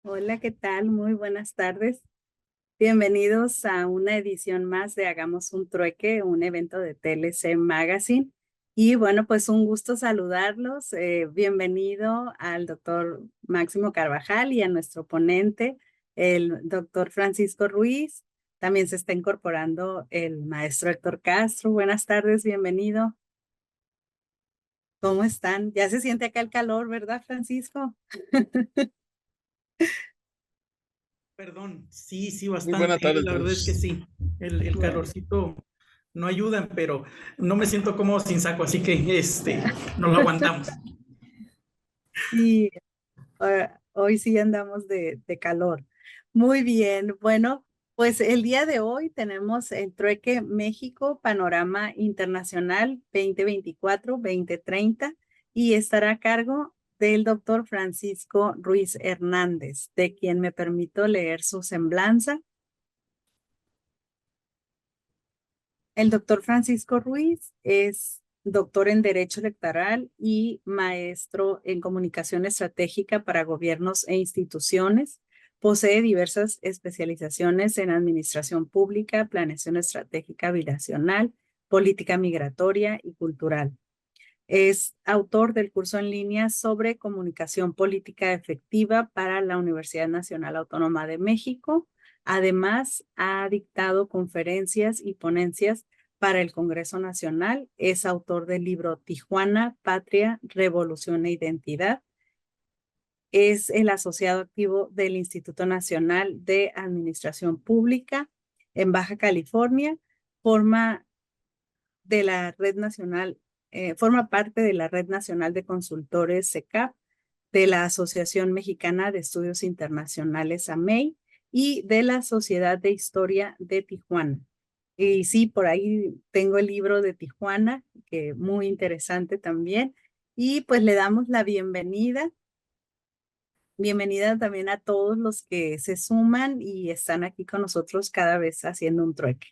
Hola, ¿qué tal? Muy buenas tardes. Bienvenidos a una edición más de Hagamos un Trueque, un evento de TLC Magazine. Y bueno, pues un gusto saludarlos. Bienvenido al doctor Máximo Carvajal y a nuestro ponente, el doctor Francisco Ruiz. También se está incorporando el maestro Héctor Castro. Buenas tardes, bienvenido. ¿Cómo están? Ya se siente acá el calor, ¿verdad, Francisco? Perdón, sí, Muy buena bastante, tarde a la verdad es que todos. sí, el Bueno. calorcito no ayuda, pero no me siento cómodo sin saco, así que no lo aguantamos. Sí, hoy sí andamos de calor. Muy bien, bueno, pues el día de hoy tenemos el Trueque México Panorama Internacional 2024-2030 y estará a cargo del doctor Francisco Ruiz Hernández, de quien me permito leer su semblanza. El doctor Francisco Ruiz es doctor en Derecho Electoral y maestro en Comunicación Estratégica para Gobiernos e Instituciones. Posee diversas especializaciones en Administración Pública, Planeación Estratégica Binacional, Política Migratoria y Cultural. Es autor del curso en línea sobre Comunicación Política Efectiva para la Universidad Nacional Autónoma de México. Además, ha dictado conferencias y ponencias para el Congreso Nacional. Es autor del libro Tijuana, Patria, Revolución e Identidad. Es el asociado activo del Instituto Nacional de Administración Pública en Baja California. Forma de la Red Nacional, forma parte de la Red Nacional de Consultores CECAP, de la Asociación Mexicana de Estudios Internacionales AMEI y de la Sociedad de Historia de Tijuana. Y sí, por ahí tengo el libro de Tijuana, que muy interesante también. Y pues le damos la bienvenida. Bienvenida también a todos los que se suman y están aquí con nosotros cada vez haciendo un trueque.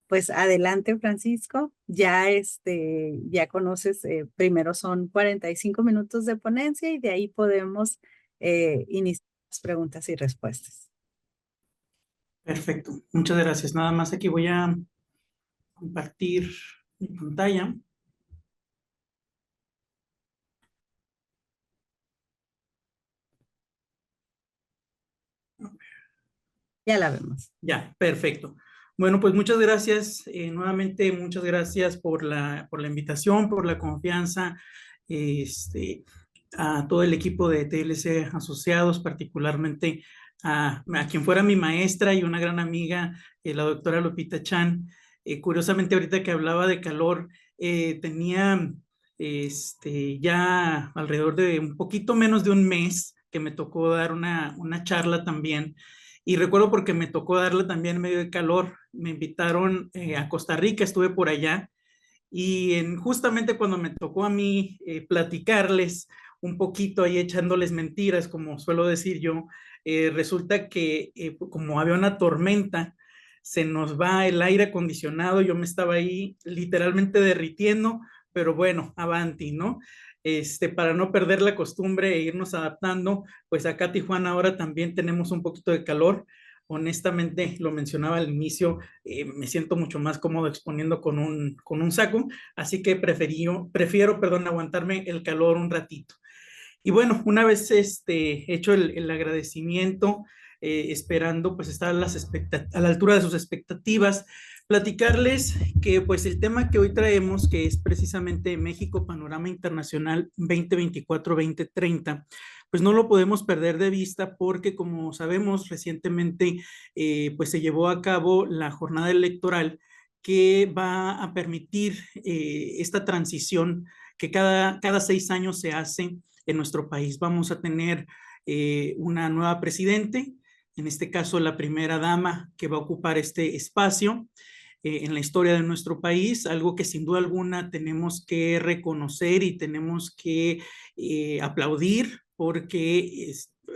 Pues adelante, Francisco. Ya conoces, primero son 45 minutos de ponencia y de ahí podemos iniciar las preguntas y respuestas. Perfecto, muchas gracias. Nada más aquí voy a compartir mi pantalla. Ya la vemos. Ya, perfecto. Bueno, pues muchas gracias. Nuevamente, muchas gracias por la invitación, por la confianza, este, a todo el equipo de TLC Asociados, particularmente a quien fuera mi maestra y una gran amiga, la doctora Lupita Chan. Curiosamente, ahorita que hablaba de calor, tenía ya alrededor de un poquito menos de un mes que me tocó dar una charla también y recuerdo porque me tocó darle también en medio de calor. Me invitaron a Costa Rica, estuve por allá. Y justamente cuando me tocó a mí platicarles un poquito ahí echándoles mentiras, como suelo decir yo, resulta que como había una tormenta, se nos va el aire acondicionado, yo me estaba ahí literalmente derritiendo, pero bueno, avanti, ¿no? Para no perder la costumbre e irnos adaptando, pues acá Tijuana ahora también tenemos un poquito de calor. Honestamente, lo mencionaba al inicio, me siento mucho más cómodo exponiendo con un saco, así que prefiero, perdón, aguantarme el calor un ratito. Y bueno, una vez hecho el agradecimiento, esperando pues estar a la altura de sus expectativas, platicarles que pues el tema que hoy traemos, que es precisamente México Panorama Internacional 2024-2030, pues no lo podemos perder de vista porque como sabemos recientemente pues se llevó a cabo la jornada electoral que va a permitir esta transición que cada 6 años se hace en nuestro país. Vamos a tener una nueva presidente, en este caso la primera dama que va a ocupar este espacio en la historia de nuestro país, algo que sin duda alguna tenemos que reconocer y tenemos que aplaudir porque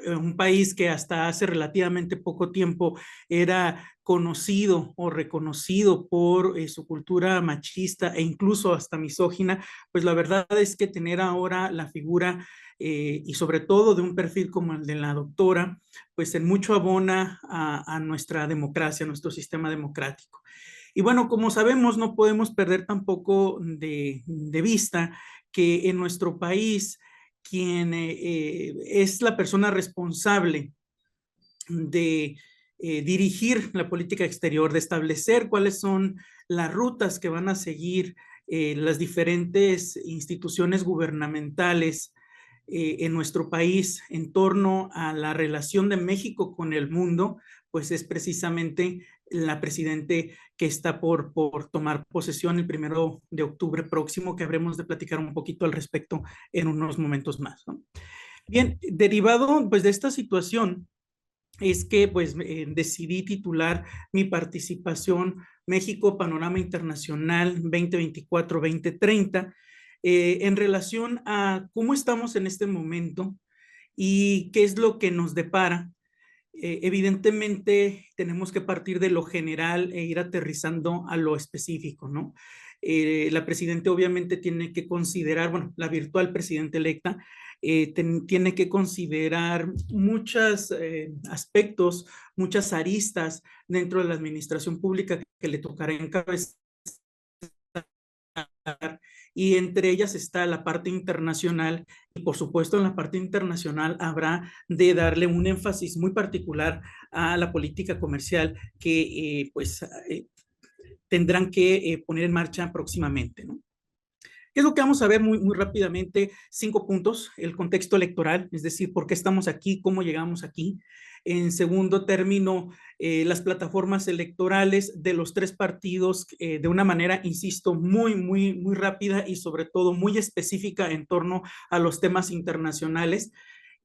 un país que hasta hace relativamente poco tiempo era conocido o reconocido por su cultura machista e incluso hasta misógina, pues la verdad es que tener ahora la figura y sobre todo de un perfil como el de la doctora, pues en mucho abona a nuestra democracia, a nuestro sistema democrático. Y bueno, como sabemos, no podemos perder tampoco de vista que en nuestro país quien es la persona responsable de dirigir la política exterior, de establecer cuáles son las rutas que van a seguir las diferentes instituciones gubernamentales en nuestro país en torno a la relación de México con el mundo, pues es precisamente la presidente que está por tomar posesión el 1 de octubre próximo, que habremos de platicar un poquito al respecto en unos momentos más, ¿no? Bien, derivado pues de esta situación, es que pues decidí titular mi participación México Panorama Internacional 2024-2030 en relación a cómo estamos en este momento y qué es lo que nos depara. Evidentemente tenemos que partir de lo general e ir aterrizando a lo específico, ¿no? La presidenta obviamente tiene que considerar, bueno, la virtual presidenta electa tiene que considerar muchos aspectos, muchas aristas dentro de la administración pública que le tocará encabezar, y entre ellas está la parte internacional, y por supuesto en la parte internacional habrá de darle un énfasis muy particular a la política comercial que tendrán que poner en marcha próximamente, ¿no? ¿Qué es lo que vamos a ver muy rápidamente? 5 puntos: el contexto electoral, es decir, por qué estamos aquí, cómo llegamos aquí. En segundo término, las plataformas electorales de los 3 partidos de una manera, insisto, muy rápida y sobre todo muy específica en torno a los temas internacionales.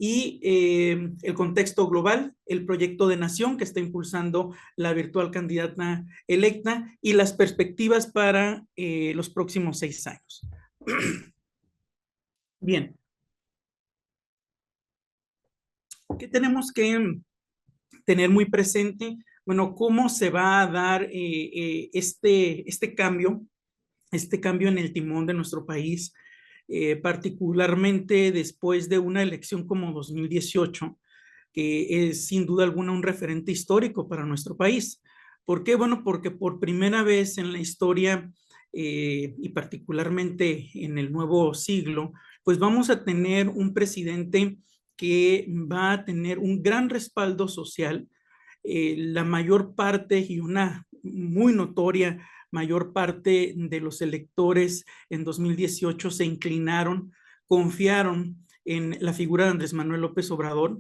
Y el contexto global, el proyecto de nación que está impulsando la virtual candidata electa y las perspectivas para los próximos 6 años. Bien, ¿qué tenemos que tener muy presente? Bueno, ¿cómo se va a dar este cambio en el timón de nuestro país, particularmente después de una elección como 2018, que es sin duda alguna un referente histórico para nuestro país? ¿Por qué? Bueno, porque por primera vez en la historia y particularmente en el nuevo siglo, pues vamos a tener un presidente que va a tener un gran respaldo social. La mayor parte y una muy notoria mayor parte de los electores en 2018 se inclinaron, confiaron en la figura de Andrés Manuel López Obrador,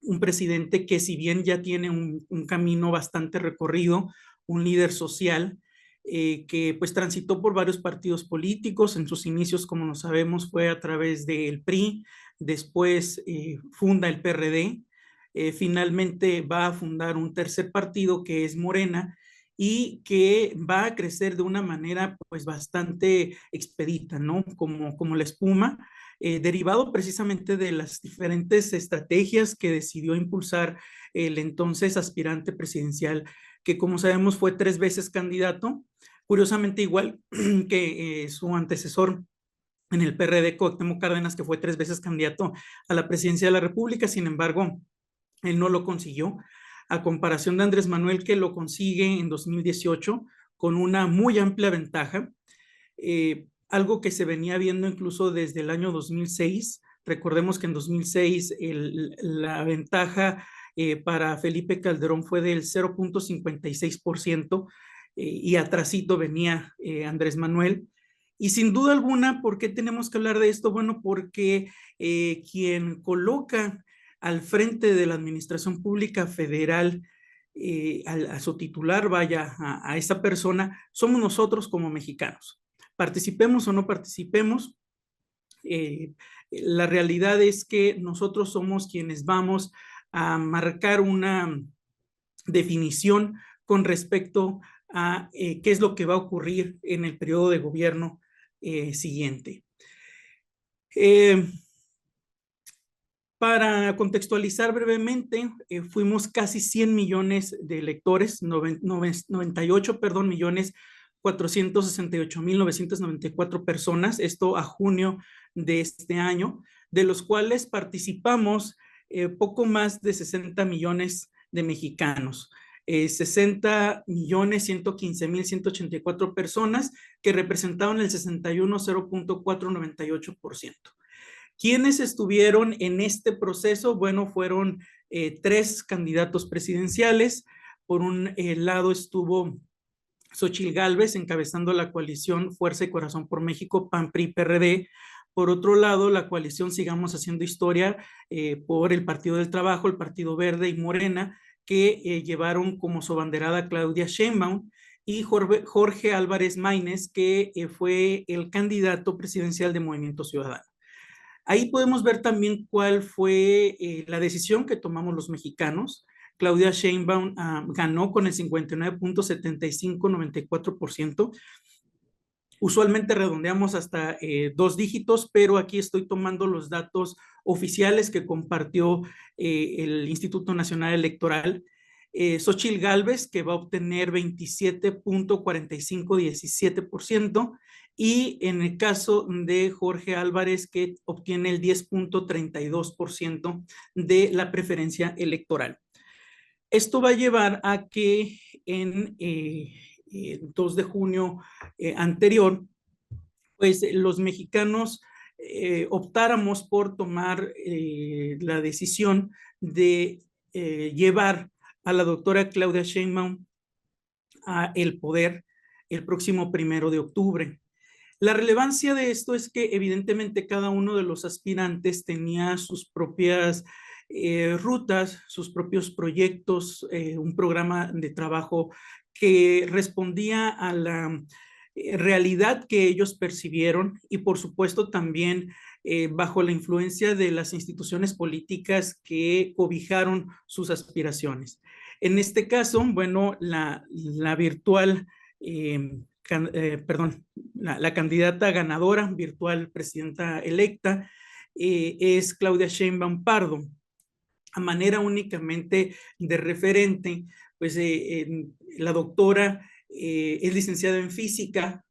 un presidente que si bien ya tiene un camino bastante recorrido, un líder social, que pues transitó por varios partidos políticos. En sus inicios, como lo sabemos, fue a través del PRI, después funda el PRD, finalmente va a fundar un tercer partido que es Morena, y que va a crecer de una manera pues bastante expedita, ¿no? Como la espuma, derivado precisamente de las diferentes estrategias que decidió impulsar el entonces aspirante presidencial, que como sabemos fue 3 veces candidato, curiosamente igual que su antecesor en el PRD, Cuauhtémoc Cárdenas, que fue 3 veces candidato a la presidencia de la República. Sin embargo, él no lo consiguió, a comparación de Andrés Manuel, que lo consigue en 2018 con una muy amplia ventaja. Algo que se venía viendo incluso desde el año 2006. Recordemos que en 2006 la ventaja para Felipe Calderón fue del 0.56%, y atrasito venía Andrés Manuel. Y sin duda alguna, ¿por qué tenemos que hablar de esto? Bueno, porque quien coloca al frente de la Administración Pública Federal a su titular, vaya, a esa persona, somos nosotros como mexicanos. Participemos o no participemos, la realidad es que nosotros somos quienes vamos a marcar una definición con respecto a qué es lo que va a ocurrir en el periodo de gobierno siguiente. Para contextualizar brevemente, fuimos casi 100 millones de electores, 98, perdón, millones 468,994 personas, esto a junio de este año, de los cuales participamos poco más de 60 millones de mexicanos. 60,115,184 personas que representaban el 61,0.498%. ¿Quiénes estuvieron en este proceso? Bueno, fueron tres candidatos presidenciales. Por un lado estuvo Xóchitl Gálvez encabezando la coalición Fuerza y Corazón por México, PAN, PRI, PRD. Por otro lado, la coalición Sigamos Haciendo Historia por el Partido del Trabajo, el Partido Verde y Morena, que llevaron como su abanderada Claudia Sheinbaum, y Jorge Álvarez Maínez, que fue el candidato presidencial de Movimiento Ciudadano. Ahí podemos ver también cuál fue la decisión que tomamos los mexicanos. Claudia Sheinbaum ganó con el 59,7594%. Usualmente redondeamos hasta dos dígitos, pero aquí estoy tomando los datos oficiales que compartió el Instituto Nacional Electoral. Xóchitl Gálvez, que va a obtener 27,4517%, y en el caso de Jorge Álvarez, que obtiene el 10,32% de la preferencia electoral. Esto va a llevar a que en 2 de junio anterior, pues los mexicanos optáramos por tomar la decisión de llevar a la doctora Claudia Sheinbaum a el poder el próximo 1 de octubre. La relevancia de esto es que evidentemente cada uno de los aspirantes tenía sus propias rutas, sus propios proyectos, un programa de trabajo que respondía a la realidad que ellos percibieron, y por supuesto también bajo la influencia de las instituciones políticas que cobijaron sus aspiraciones. En este caso, bueno, la virtual la candidata ganadora, virtual presidenta electa, es Claudia Sheinbaum Pardo. A manera únicamente de referente, pues la doctora es licenciada en física,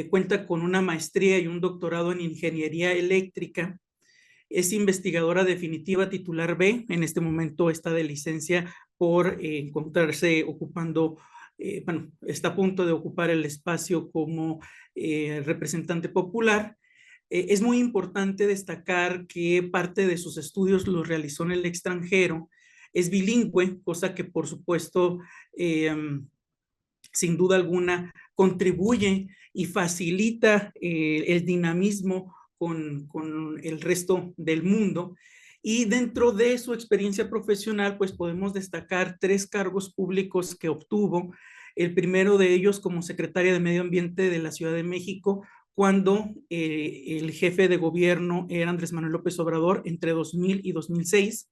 cuenta con una maestría y un doctorado en ingeniería eléctrica, es investigadora definitiva titular B, en este momento está de licencia por encontrarse ocupando, bueno, está a punto de ocupar el espacio como representante popular. Es muy importante destacar que parte de sus estudios los realizó en el extranjero, es bilingüe, cosa que por supuesto, sin duda alguna, contribuye y facilita el dinamismo con el resto del mundo. Y dentro de su experiencia profesional, pues podemos destacar 3 cargos públicos que obtuvo. El primero de ellos como secretaria de Medio Ambiente de la Ciudad de México, cuando el jefe de gobierno era Andrés Manuel López Obrador entre 2000 y 2006.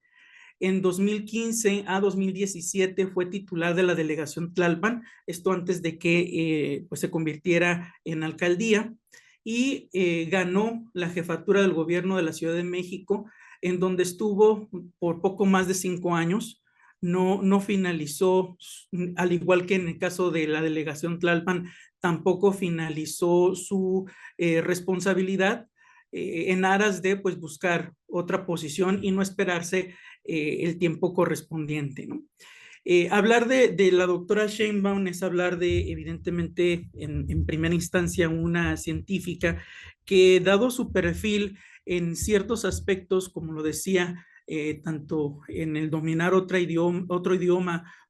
En 2015 a 2017 fue titular de la delegación Tlalpan, esto antes de que pues se convirtiera en alcaldía, y ganó la jefatura del gobierno de la Ciudad de México, en donde estuvo por poco más de 5 años. No finalizó, al igual que en el caso de la delegación Tlalpan, tampoco finalizó su responsabilidad en aras de pues buscar otra posición y no esperarse el tiempo correspondiente, ¿no? Hablar de la doctora Sheinbaum es hablar de, evidentemente, en primera instancia, una científica que, dado su perfil en ciertos aspectos, como lo decía, tanto en el dominar otro idioma,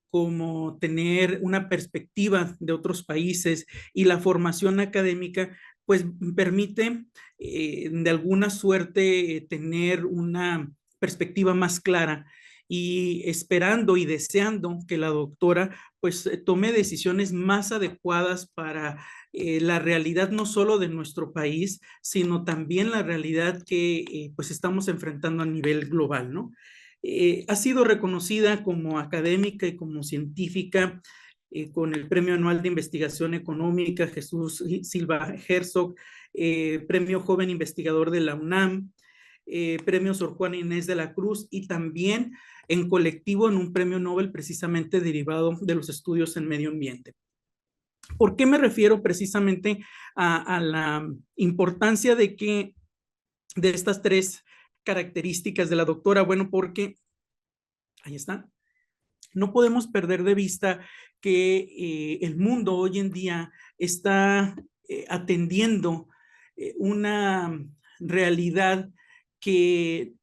como tener una perspectiva de otros países y la formación académica, pues permite de alguna suerte tener una perspectiva más clara, y esperando y deseando que la doctora pues tome decisiones más adecuadas para la realidad no solo de nuestro país, sino también la realidad que pues estamos enfrentando a nivel global, ¿no? Ha sido reconocida como académica y como científica con el Premio Anual de Investigación Económica Jesús Silva Herzog, Premio Joven Investigador de la UNAM, premio Sor Juana Inés de la Cruz y también en colectivo en un premio Nobel precisamente derivado de los estudios en medio ambiente. ¿Por qué me refiero precisamente a la importancia de estas tres características de la doctora? Bueno, porque, ahí está, no podemos perder de vista que el mundo hoy en día está atendiendo una realidad que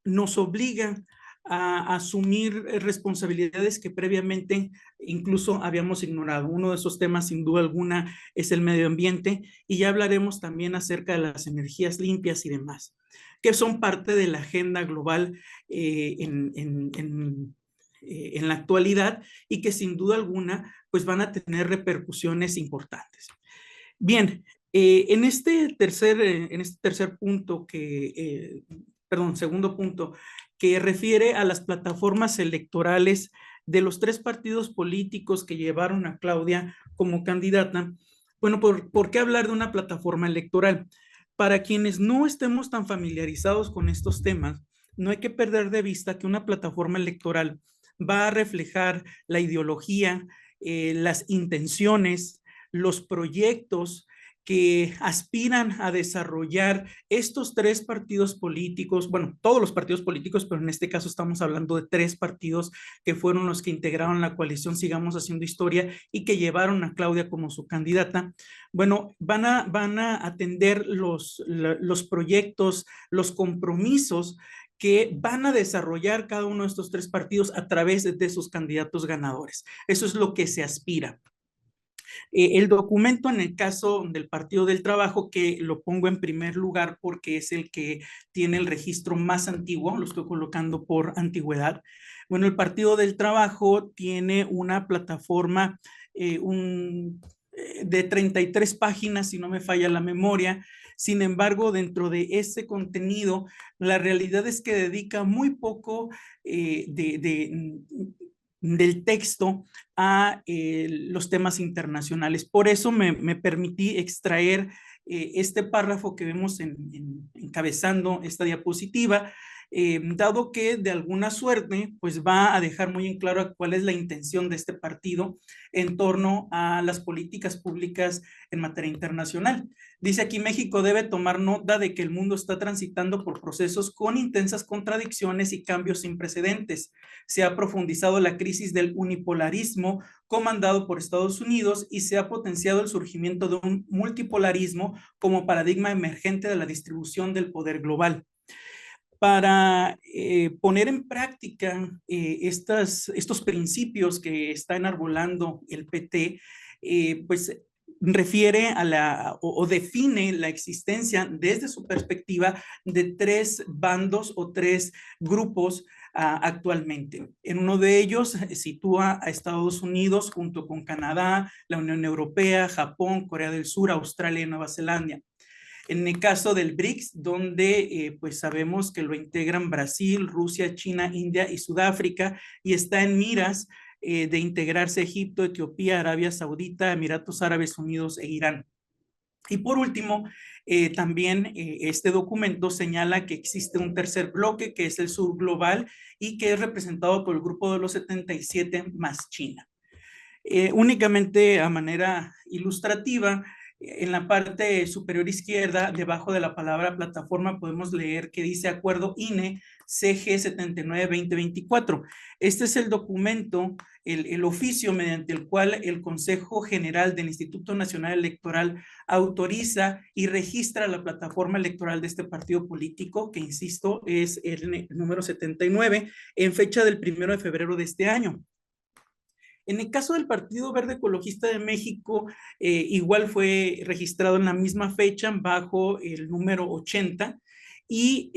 nos obliga a asumir responsabilidades que previamente incluso habíamos ignorado. Uno de esos temas, sin duda alguna, es el medio ambiente, y ya hablaremos también acerca de las energías limpias y demás, que son parte de la agenda global en la actualidad y que sin duda alguna pues van a tener repercusiones importantes. Bien, en este tercer punto segundo punto, que refiere a las plataformas electorales de los tres partidos políticos que llevaron a Claudia como candidata. Bueno, ¿por qué hablar de una plataforma electoral? Para quienes no estemos tan familiarizados con estos temas, no hay que perder de vista que una plataforma electoral va a reflejar la ideología, las intenciones, los proyectos que aspiran a desarrollar estos tres partidos políticos, bueno, todos los partidos políticos, pero en este caso estamos hablando de tres partidos que fueron los que integraron la coalición Sigamos Haciendo Historia y que llevaron a Claudia como su candidata. Bueno, van a atender los proyectos, los compromisos que van a desarrollar cada uno de estos tres partidos a través de sus candidatos ganadores. Eso es lo que se aspira. El documento en el caso del Partido del Trabajo, que lo pongo en primer lugar porque es el que tiene el registro más antiguo, lo estoy colocando por antigüedad. Bueno, el Partido del Trabajo tiene una plataforma de 33 páginas, si no me falla la memoria. Sin embargo, dentro de ese contenido, la realidad es que dedica muy poco del texto a los temas internacionales. Por eso me permití extraer este párrafo que vemos encabezando esta diapositiva, dado que de alguna suerte pues va a dejar muy en claro cuál es la intención de este partido en torno a las políticas públicas en materia internacional. Dice aquí: México debe tomar nota de que el mundo está transitando por procesos con intensas contradicciones y cambios sin precedentes. Se ha profundizado la crisis del unipolarismo comandado por Estados Unidos y se ha potenciado el surgimiento de un multipolarismo como paradigma emergente de la distribución del poder global. Para poner en práctica estos principios que está enarbolando el PT, pues refiere o define la existencia desde su perspectiva de tres bandos o tres grupos actualmente. En uno de ellos sitúa a Estados Unidos junto con Canadá, la Unión Europea, Japón, Corea del Sur, Australia y Nueva Zelanda. En el caso del BRICS, donde pues sabemos que lo integran Brasil, Rusia, China, India y Sudáfrica, y está en miras de integrarse Egipto, Etiopía, Arabia Saudita, Emiratos Árabes Unidos e Irán. Y por último, también este documento señala que existe un tercer bloque, que es el sur global, y que es representado por el grupo de los 77 más China. Únicamente a manera ilustrativa, en la parte superior izquierda, debajo de la palabra plataforma, podemos leer que dice Acuerdo INE CG 79-2024. Este es el documento, el oficio mediante el cual el Consejo General del Instituto Nacional Electoral autoriza y registra la plataforma electoral de este partido político, que insisto, es el número 79, en fecha del 1 de febrero de este año. En el caso del Partido Verde Ecologista de México, igual fue registrado en la misma fecha bajo el número 80. Y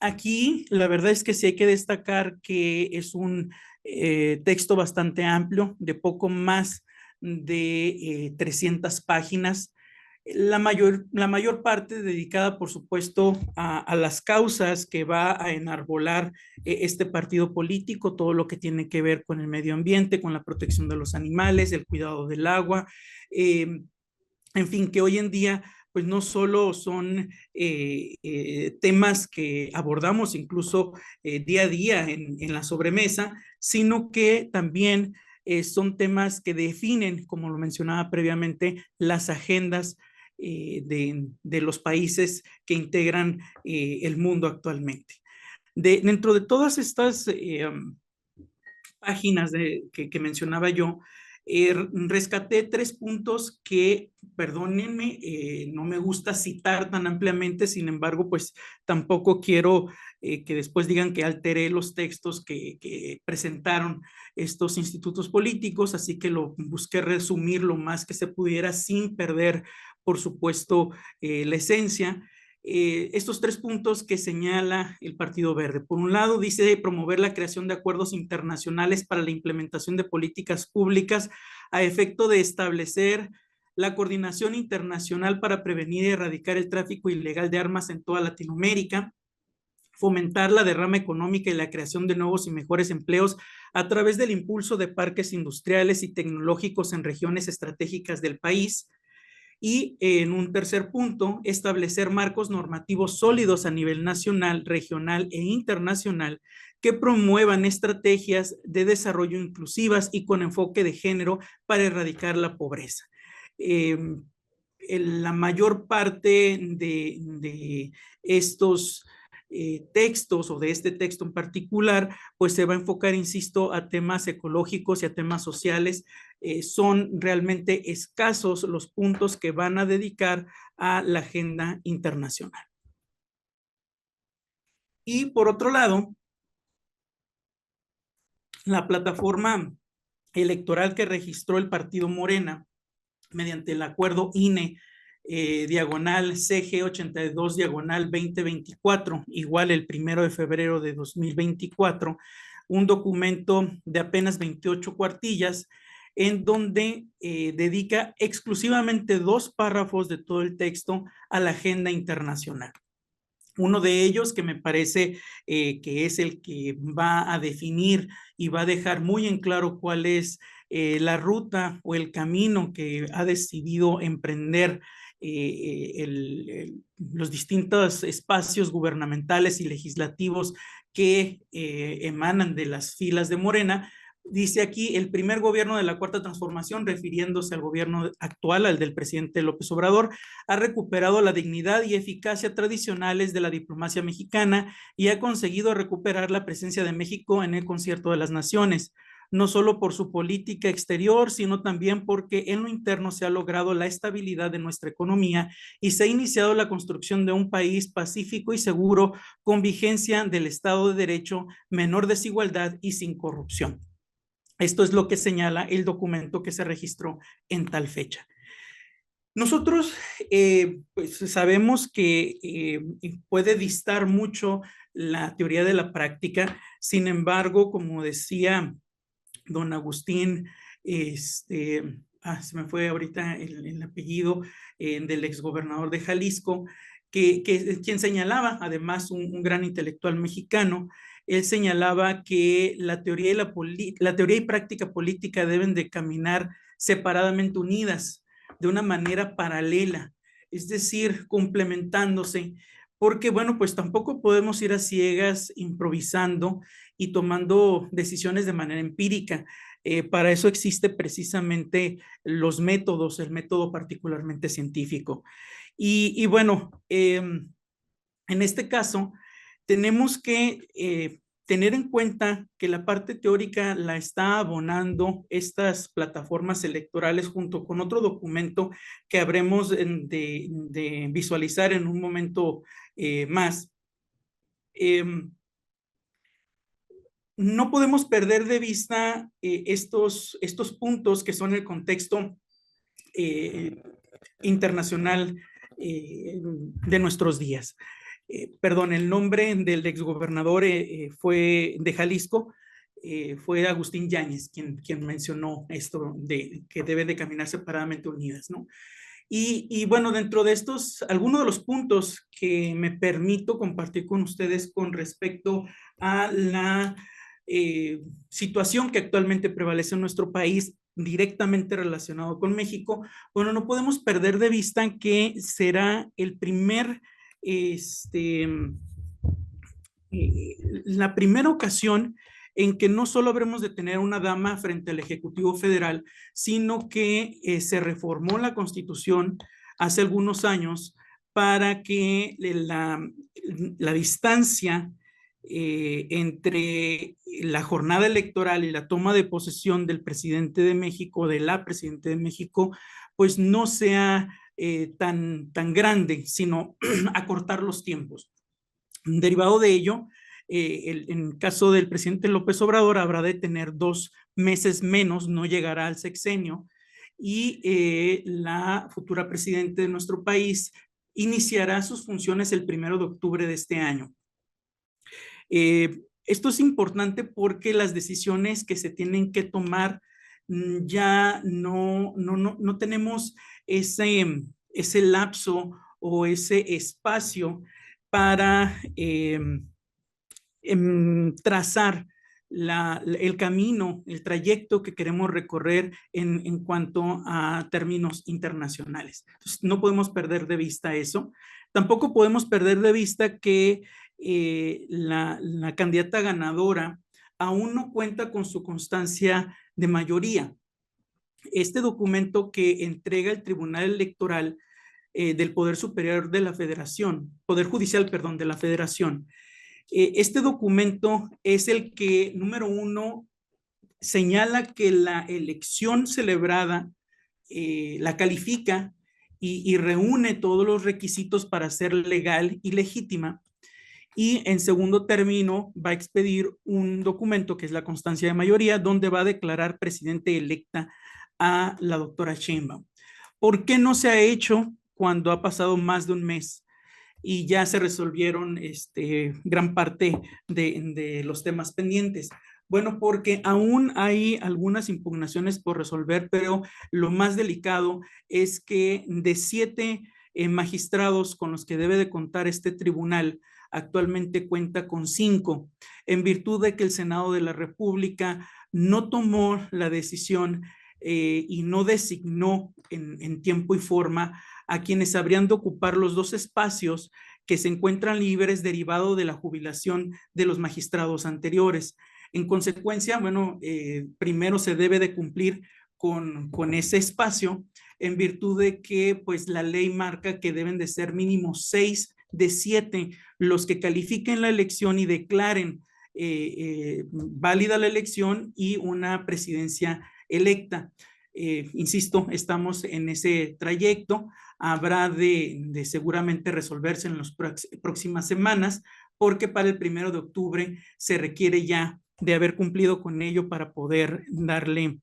aquí la verdad es que sí hay que destacar que es un texto bastante amplio, de poco más de 300 páginas. La mayor parte dedicada, por supuesto, a las causas que va a enarbolar este partido político, todo lo que tiene que ver con el medio ambiente, con la protección de los animales, el cuidado del agua, en fin, que hoy en día pues no solo son temas que abordamos incluso día a día en la sobremesa, sino que también son temas que definen, como lo mencionaba previamente, las agendas de los países que integran el mundo actualmente. Dentro de todas estas páginas que mencionaba yo, rescaté 3 puntos que, perdónenme, no me gusta citar tan ampliamente, sin embargo, pues tampoco quiero que después digan que alteré los textos que presentaron estos institutos políticos, así que lo busqué resumir lo más que se pudiera sin perder, por supuesto, la esencia. Estos 3 puntos que señala el Partido Verde. Por un lado, dice promover la creación de acuerdos internacionales para la implementación de políticas públicas a efecto de establecer la coordinación internacional para prevenir y erradicar el tráfico ilegal de armas en toda Latinoamérica, fomentar la derrama económica y la creación de nuevos y mejores empleos a través del impulso de parques industriales y tecnológicos en regiones estratégicas del país, y en un tercer punto, establecer marcos normativos sólidos a nivel nacional, regional e internacional que promuevan estrategias de desarrollo inclusivas y con enfoque de género para erradicar la pobreza. La mayor parte de estos textos o de este texto en particular, pues se va a enfocar, insisto, a temas ecológicos y a temas sociales. Son realmente escasos los puntos que van a dedicar a la agenda internacional. Y por otro lado, la plataforma electoral que registró el partido Morena mediante el acuerdo INE diagonal CG 82 diagonal 2024, igual el 1 de febrero de 2024, un documento de apenas 28 cuartillas en donde dedica exclusivamente 2 párrafos de todo el texto a la agenda internacional. Uno de ellos que me parece que es el que va a definir y va a dejar muy en claro cuál es la ruta o el camino que ha decidido emprender los distintos espacios gubernamentales y legislativos que emanan de las filas de Morena. Dice aquí el primer gobierno de la Cuarta Transformación, refiriéndose al gobierno actual, al del presidente López Obrador, ha recuperado la dignidad y eficacia tradicionales de la diplomacia mexicana y ha conseguido recuperar la presencia de México en el concierto de las naciones, no solo por su política exterior, sino también porque en lo interno se ha logrado la estabilidad de nuestra economía y se ha iniciado la construcción de un país pacífico y seguro con vigencia del Estado de Derecho, menor desigualdad y sin corrupción. Esto es lo que señala el documento que se registró en tal fecha. Nosotros pues sabemos que puede distar mucho la teoría de la práctica, sin embargo, como decía don Agustín, se me fue ahorita el apellido del exgobernador de Jalisco, quien señalaba, además un gran intelectual mexicano, él señalaba que la teoría y práctica política deben de caminar separadamente unidas, de una manera paralela, es decir, complementándose, porque bueno, pues tampoco podemos ir a ciegas improvisando y tomando decisiones de manera empírica. Para eso existe precisamente los métodos, el método particularmente científico. Y bueno, en este caso, tenemos que tener en cuenta que la parte teórica la está abonando estas plataformas electorales junto con otro documento que habremos de visualizar en un momento más. No podemos perder de vista estos puntos que son el contexto internacional de nuestros días. Perdón, el nombre del exgobernador fue de Jalisco, fue Agustín Yáñez quien mencionó esto de que deben de caminar separadamente unidas, ¿no? Y bueno, dentro de estos, algunos de los puntos que me permito compartir con ustedes con respecto a la situación que actualmente prevalece en nuestro país, directamente relacionado con México, bueno, no podemos perder de vista que será el primer, la primera ocasión en que no solo habremos de tener una dama frente al Ejecutivo Federal, sino que se reformó la Constitución hace algunos años para que la distancia entre la jornada electoral y la toma de posesión del presidente de México, de la presidenta de México, pues no sea tan grande, sino acortar los tiempos. Derivado de ello, en caso del presidente López Obrador, habrá de tener 2 meses menos, no llegará al sexenio, y la futura presidenta de nuestro país iniciará sus funciones el 1 de octubre de este año. Esto es importante porque las decisiones que se tienen que tomar ya no tenemos ese lapso o ese espacio para trazar el camino, el trayecto que queremos recorrer en cuanto a términos internacionales. Entonces, no podemos perder de vista eso. Tampoco podemos perder de vista que la candidata ganadora aún no cuenta con su constancia de mayoría. Este documento que entrega el Tribunal Electoral del Poder Superior de la Federación, Poder Judicial, perdón, de la Federación, este documento es el que, número uno, señala que la elección celebrada la califica y reúne todos los requisitos para ser legal y legítima. Y en segundo término, va a expedir un documento que es la constancia de mayoría, donde va a declarar presidente electa a la doctora Sheinbaum. ¿Por qué no se ha hecho cuando ha pasado más de un mes y ya se resolvieron gran parte de los temas pendientes? Bueno, porque aún hay algunas impugnaciones por resolver, pero lo más delicado es que de 7 magistrados con los que debe de contar este tribunal, actualmente cuenta con 5, en virtud de que el Senado de la República no tomó la decisión y no designó en tiempo y forma a quienes habrían de ocupar los 2 espacios que se encuentran libres derivado de la jubilación de los magistrados anteriores. En consecuencia, bueno, primero se debe de cumplir con ese espacio, en virtud de que pues la ley marca que deben de ser mínimo 6 de 7 los que califiquen la elección y declaren válida la elección y una presidencia electa. Insisto, estamos en ese trayecto, habrá de seguramente resolverse en las próximas semanas, porque para el 1 de octubre se requiere ya de haber cumplido con ello para poder darle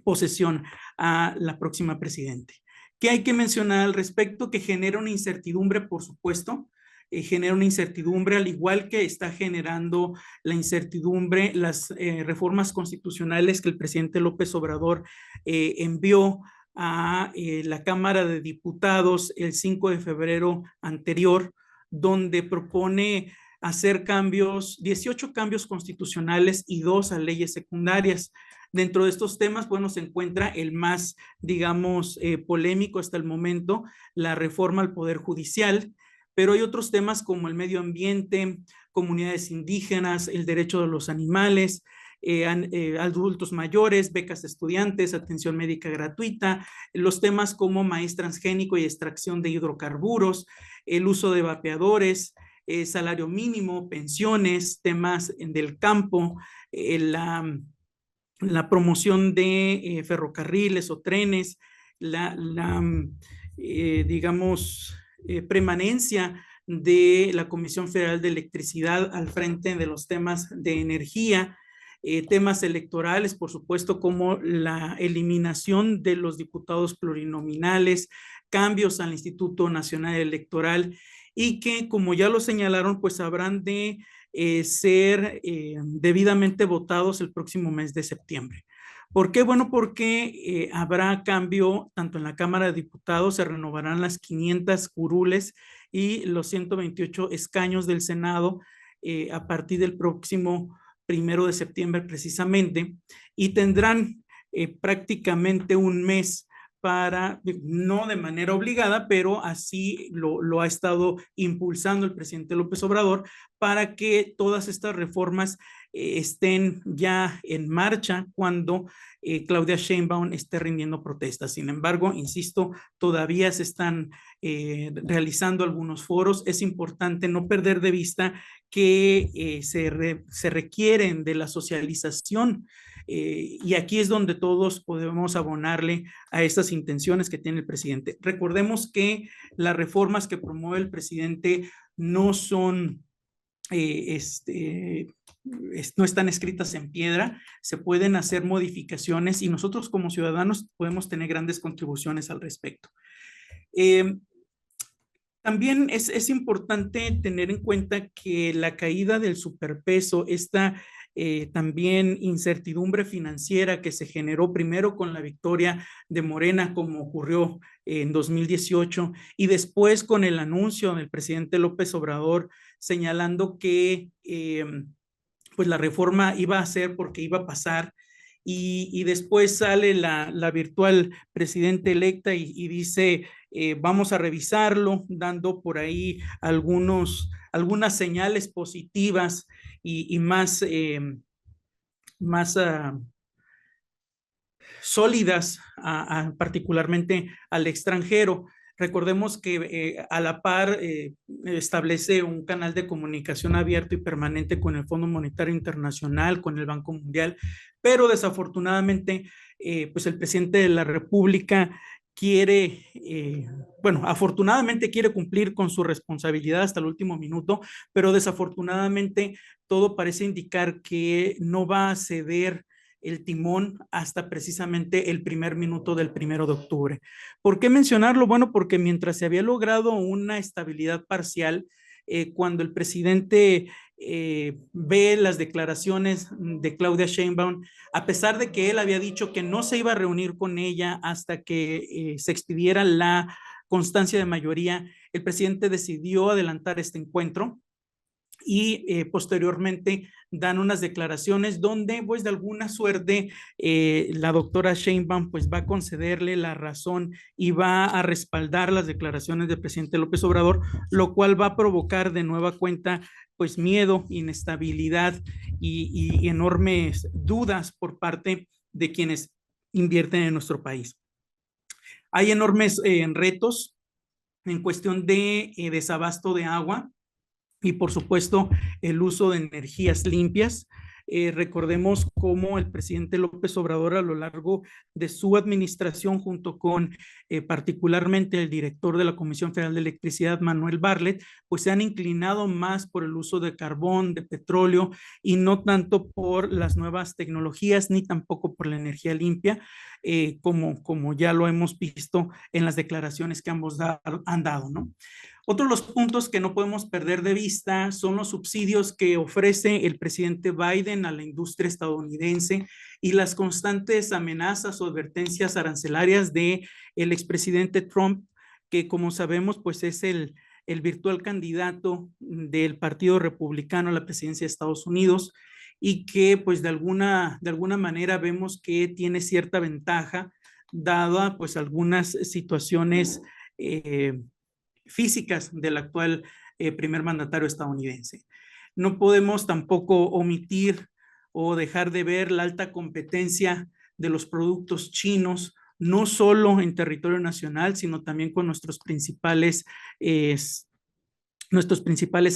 posesión a la próxima presidente. ¿Qué hay que mencionar al respecto? Que genera una incertidumbre, por supuesto, genera una incertidumbre, al igual que está generando la incertidumbre las reformas constitucionales que el presidente López Obrador envió a la Cámara de Diputados el 5 de febrero anterior, donde propone hacer cambios, 18 cambios constitucionales y 2 a leyes secundarias. Dentro de estos temas, bueno, se encuentra el más, digamos, polémico hasta el momento, la reforma al Poder Judicial, pero hay otros temas como el medio ambiente, comunidades indígenas, el derecho de los animales, adultos mayores, becas de estudiantes, atención médica gratuita, los temas como maíz transgénico y extracción de hidrocarburos, el uso de vapeadores, salario mínimo, pensiones, temas del campo, la promoción de ferrocarriles o trenes, digamos, permanencia de la Comisión Federal de Electricidad al frente de los temas de energía, temas electorales, por supuesto, como la eliminación de los diputados plurinominales, cambios al Instituto Nacional Electoral, y que, como ya lo señalaron, pues habrán de ser debidamente votados el próximo mes de septiembre. ¿Por qué? Bueno, porque habrá cambio tanto en la Cámara de Diputados, se renovarán las 500 curules y los 128 escaños del Senado a partir del próximo 1 de septiembre precisamente, y tendrán prácticamente un mes para, no de manera obligada, pero así lo ha estado impulsando el presidente López Obrador para que todas estas reformas estén ya en marcha cuando Claudia Sheinbaum esté rindiendo protestas. Sin embargo, insisto, todavía se están realizando algunos foros. Es importante no perder de vista que se requieren de la socialización y aquí es donde todos podemos abonarle a estas intenciones que tiene el presidente. Recordemos que las reformas que promueve el presidente no son no están escritas en piedra, se pueden hacer modificaciones y nosotros como ciudadanos podemos tener grandes contribuciones al respecto. También es importante tener en cuenta que la caída del superpeso, esta también incertidumbre financiera que se generó primero con la victoria de Morena, como ocurrió en 2018, y después con el anuncio del presidente López Obrador señalando que pues la reforma iba a ser porque iba a pasar, y después sale la virtual presidenta electa y dice, vamos a revisarlo, dando por ahí algunas señales positivas y más, más sólidas, particularmente al extranjero. Recordemos que a la par establece un canal de comunicación abierto y permanente con el Fondo Monetario Internacional, con el Banco Mundial, pero desafortunadamente pues el presidente de la República quiere, bueno, afortunadamente quiere cumplir con su responsabilidad hasta el último minuto, pero desafortunadamente todo parece indicar que no va a ceder el timón hasta precisamente el primer minuto del 1 de octubre. ¿Por qué mencionarlo? Bueno, porque mientras se había logrado una estabilidad parcial, cuando el presidente ve las declaraciones de Claudia Sheinbaum, a pesar de que él había dicho que no se iba a reunir con ella hasta que se expidiera la constancia de mayoría, el presidente decidió adelantar este encuentro y posteriormente dan unas declaraciones donde pues de alguna suerte la doctora Sheinbaum pues va a concederle la razón y va a respaldar las declaraciones del presidente López Obrador, lo cual va a provocar de nueva cuenta pues miedo, inestabilidad y enormes dudas por parte de quienes invierten en nuestro país. Hay enormes retos en cuestión de desabasto de agua y por supuesto el uso de energías limpias. Recordemos cómo el presidente López Obrador a lo largo de su administración junto con particularmente el director de la Comisión Federal de Electricidad, Manuel Bartlett, pues se han inclinado más por el uso de carbón, de petróleo y no tanto por las nuevas tecnologías ni tampoco por la energía limpia, como ya lo hemos visto en las declaraciones que ambos han dado, ¿no? Otro de los puntos que no podemos perder de vista son los subsidios que ofrece el presidente Biden a la industria estadounidense y las constantes amenazas o advertencias arancelarias de el expresidente Trump, que como sabemos pues es el virtual candidato del Partido Republicano a la presidencia de Estados Unidos y que pues de alguna manera vemos que tiene cierta ventaja dada pues algunas situaciones físicas del actual primer mandatario estadounidense. No podemos tampoco omitir o dejar de ver la alta competencia de los productos chinos, no solo en territorio nacional, sino también con nuestros principales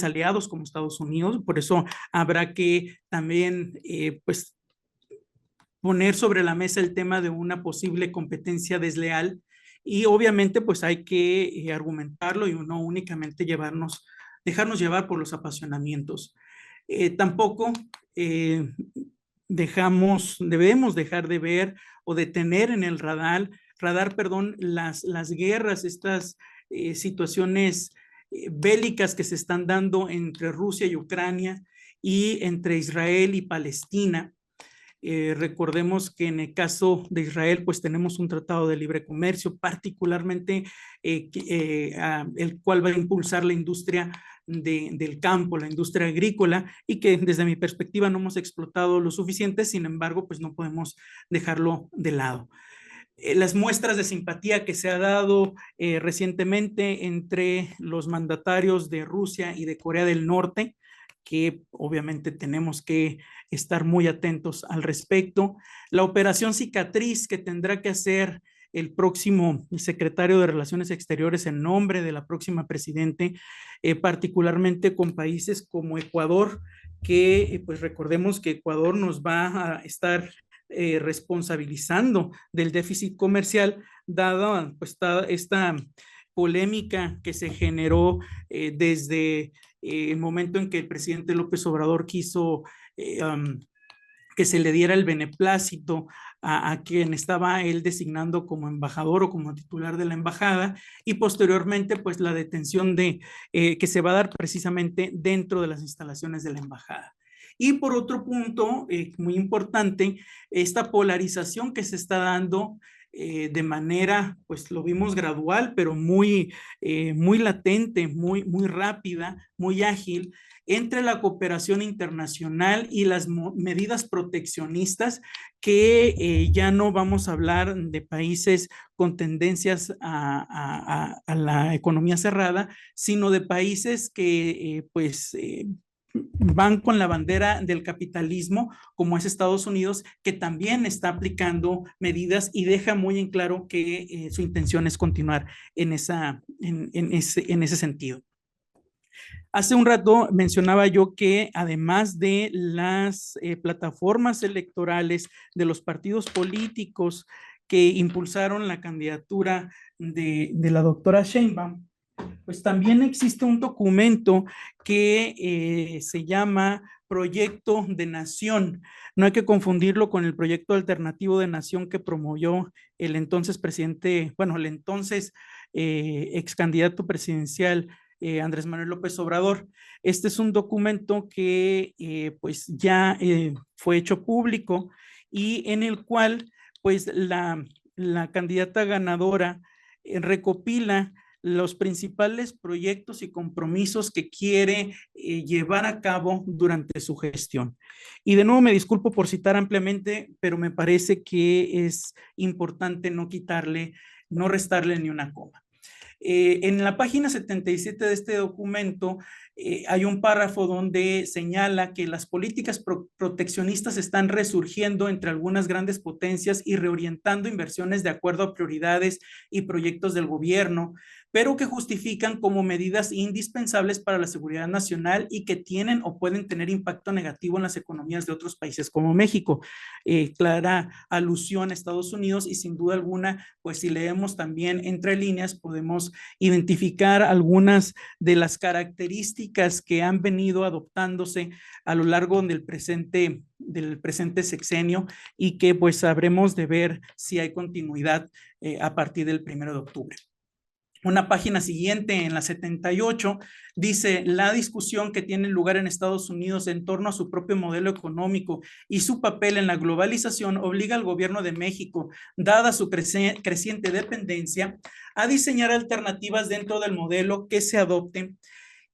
aliados como Estados Unidos. Por eso habrá que también pues poner sobre la mesa el tema de una posible competencia desleal y obviamente pues hay que argumentarlo y no únicamente dejarnos llevar por los apasionamientos. Tampoco debemos dejar de ver o de tener en el radar, las guerras, estas situaciones bélicas que se están dando entre Rusia y Ucrania y entre Israel y Palestina. Recordemos que en el caso de Israel, pues tenemos un tratado de libre comercio, particularmente el cual va a impulsar la industria del campo, la industria agrícola, y que desde mi perspectiva no hemos explotado lo suficiente. Sin embargo, pues no podemos dejarlo de lado. Las muestras de simpatía que se ha dado recientemente entre los mandatarios de Rusia y de Corea del Norte, que obviamente tenemos que estar muy atentos al respecto. La operación cicatriz que tendrá que hacer el próximo secretario de Relaciones Exteriores en nombre de la próxima presidente, particularmente con países como Ecuador, que pues recordemos que Ecuador nos va a estar responsabilizando del déficit comercial, dada pues esta polémica que se generó desde el momento en que el presidente López Obrador quiso que se le diera el beneplácito a quien estaba él designando como embajador o como titular de la embajada, y posteriormente pues la detención que se va a dar precisamente dentro de las instalaciones de la embajada. Y por otro punto, muy importante, esta polarización que se está dando de manera, pues lo vimos gradual, pero muy latente, muy rápida, muy ágil, entre la cooperación internacional y las medidas proteccionistas, que ya no vamos a hablar de países con tendencias a la economía cerrada, sino de países que van con la bandera del capitalismo, como es Estados Unidos, que también está aplicando medidas y deja muy en claro que su intención es continuar en ese sentido. Hace un rato mencionaba yo que además de las plataformas electorales de los partidos políticos que impulsaron la candidatura de la doctora Sheinbaum, pues también existe un documento que se llama Proyecto de Nación. No hay que confundirlo con el proyecto alternativo de nación que promovió el entonces presidente, bueno, el entonces ex candidato presidencial Andrés Manuel López Obrador. Este es un documento que pues ya fue hecho público y en el cual pues la candidata ganadora recopila los principales proyectos y compromisos que quiere llevar a cabo durante su gestión. Y de nuevo me disculpo por citar ampliamente, pero me parece que es importante no quitarle, no restarle ni una coma. En la página 77 de este documento hay un párrafo donde señala que las políticas proteccionistas están resurgiendo entre algunas grandes potencias y reorientando inversiones de acuerdo a prioridades y proyectos del gobierno, pero que justifican como medidas indispensables para la seguridad nacional y que tienen o pueden tener impacto negativo en las economías de otros países como México. Clara alusión a Estados Unidos, y sin duda alguna, pues si leemos también entre líneas, podemos identificar algunas de las características que han venido adoptándose a lo largo del presente sexenio, y que pues habremos de ver si hay continuidad a partir del 1 de octubre. Una página siguiente, en la 78, dice: la discusión que tiene lugar en Estados Unidos en torno a su propio modelo económico y su papel en la globalización obliga al gobierno de México, dada su creciente dependencia, a diseñar alternativas dentro del modelo que se adopten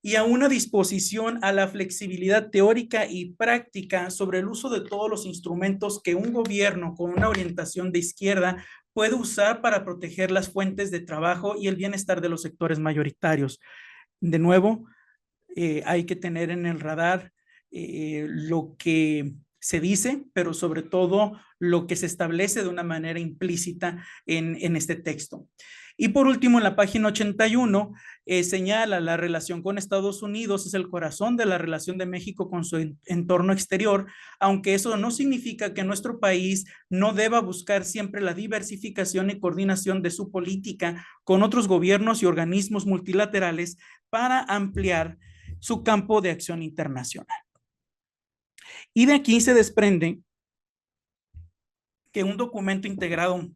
y a una disposición a la flexibilidad teórica y práctica sobre el uso de todos los instrumentos que un gobierno con una orientación de izquierda puede usar para proteger las fuentes de trabajo y el bienestar de los sectores mayoritarios. De nuevo, hay que tener en el radar lo que se dice, pero sobre todo lo que se establece de una manera implícita en este texto. Y por último, en la página 81, señala: la relación con Estados Unidos es el corazón de la relación de México con su entorno exterior, aunque eso no significa que nuestro país no deba buscar siempre la diversificación y coordinación de su política con otros gobiernos y organismos multilaterales para ampliar su campo de acción internacional. Y de aquí se desprende que un documento integrado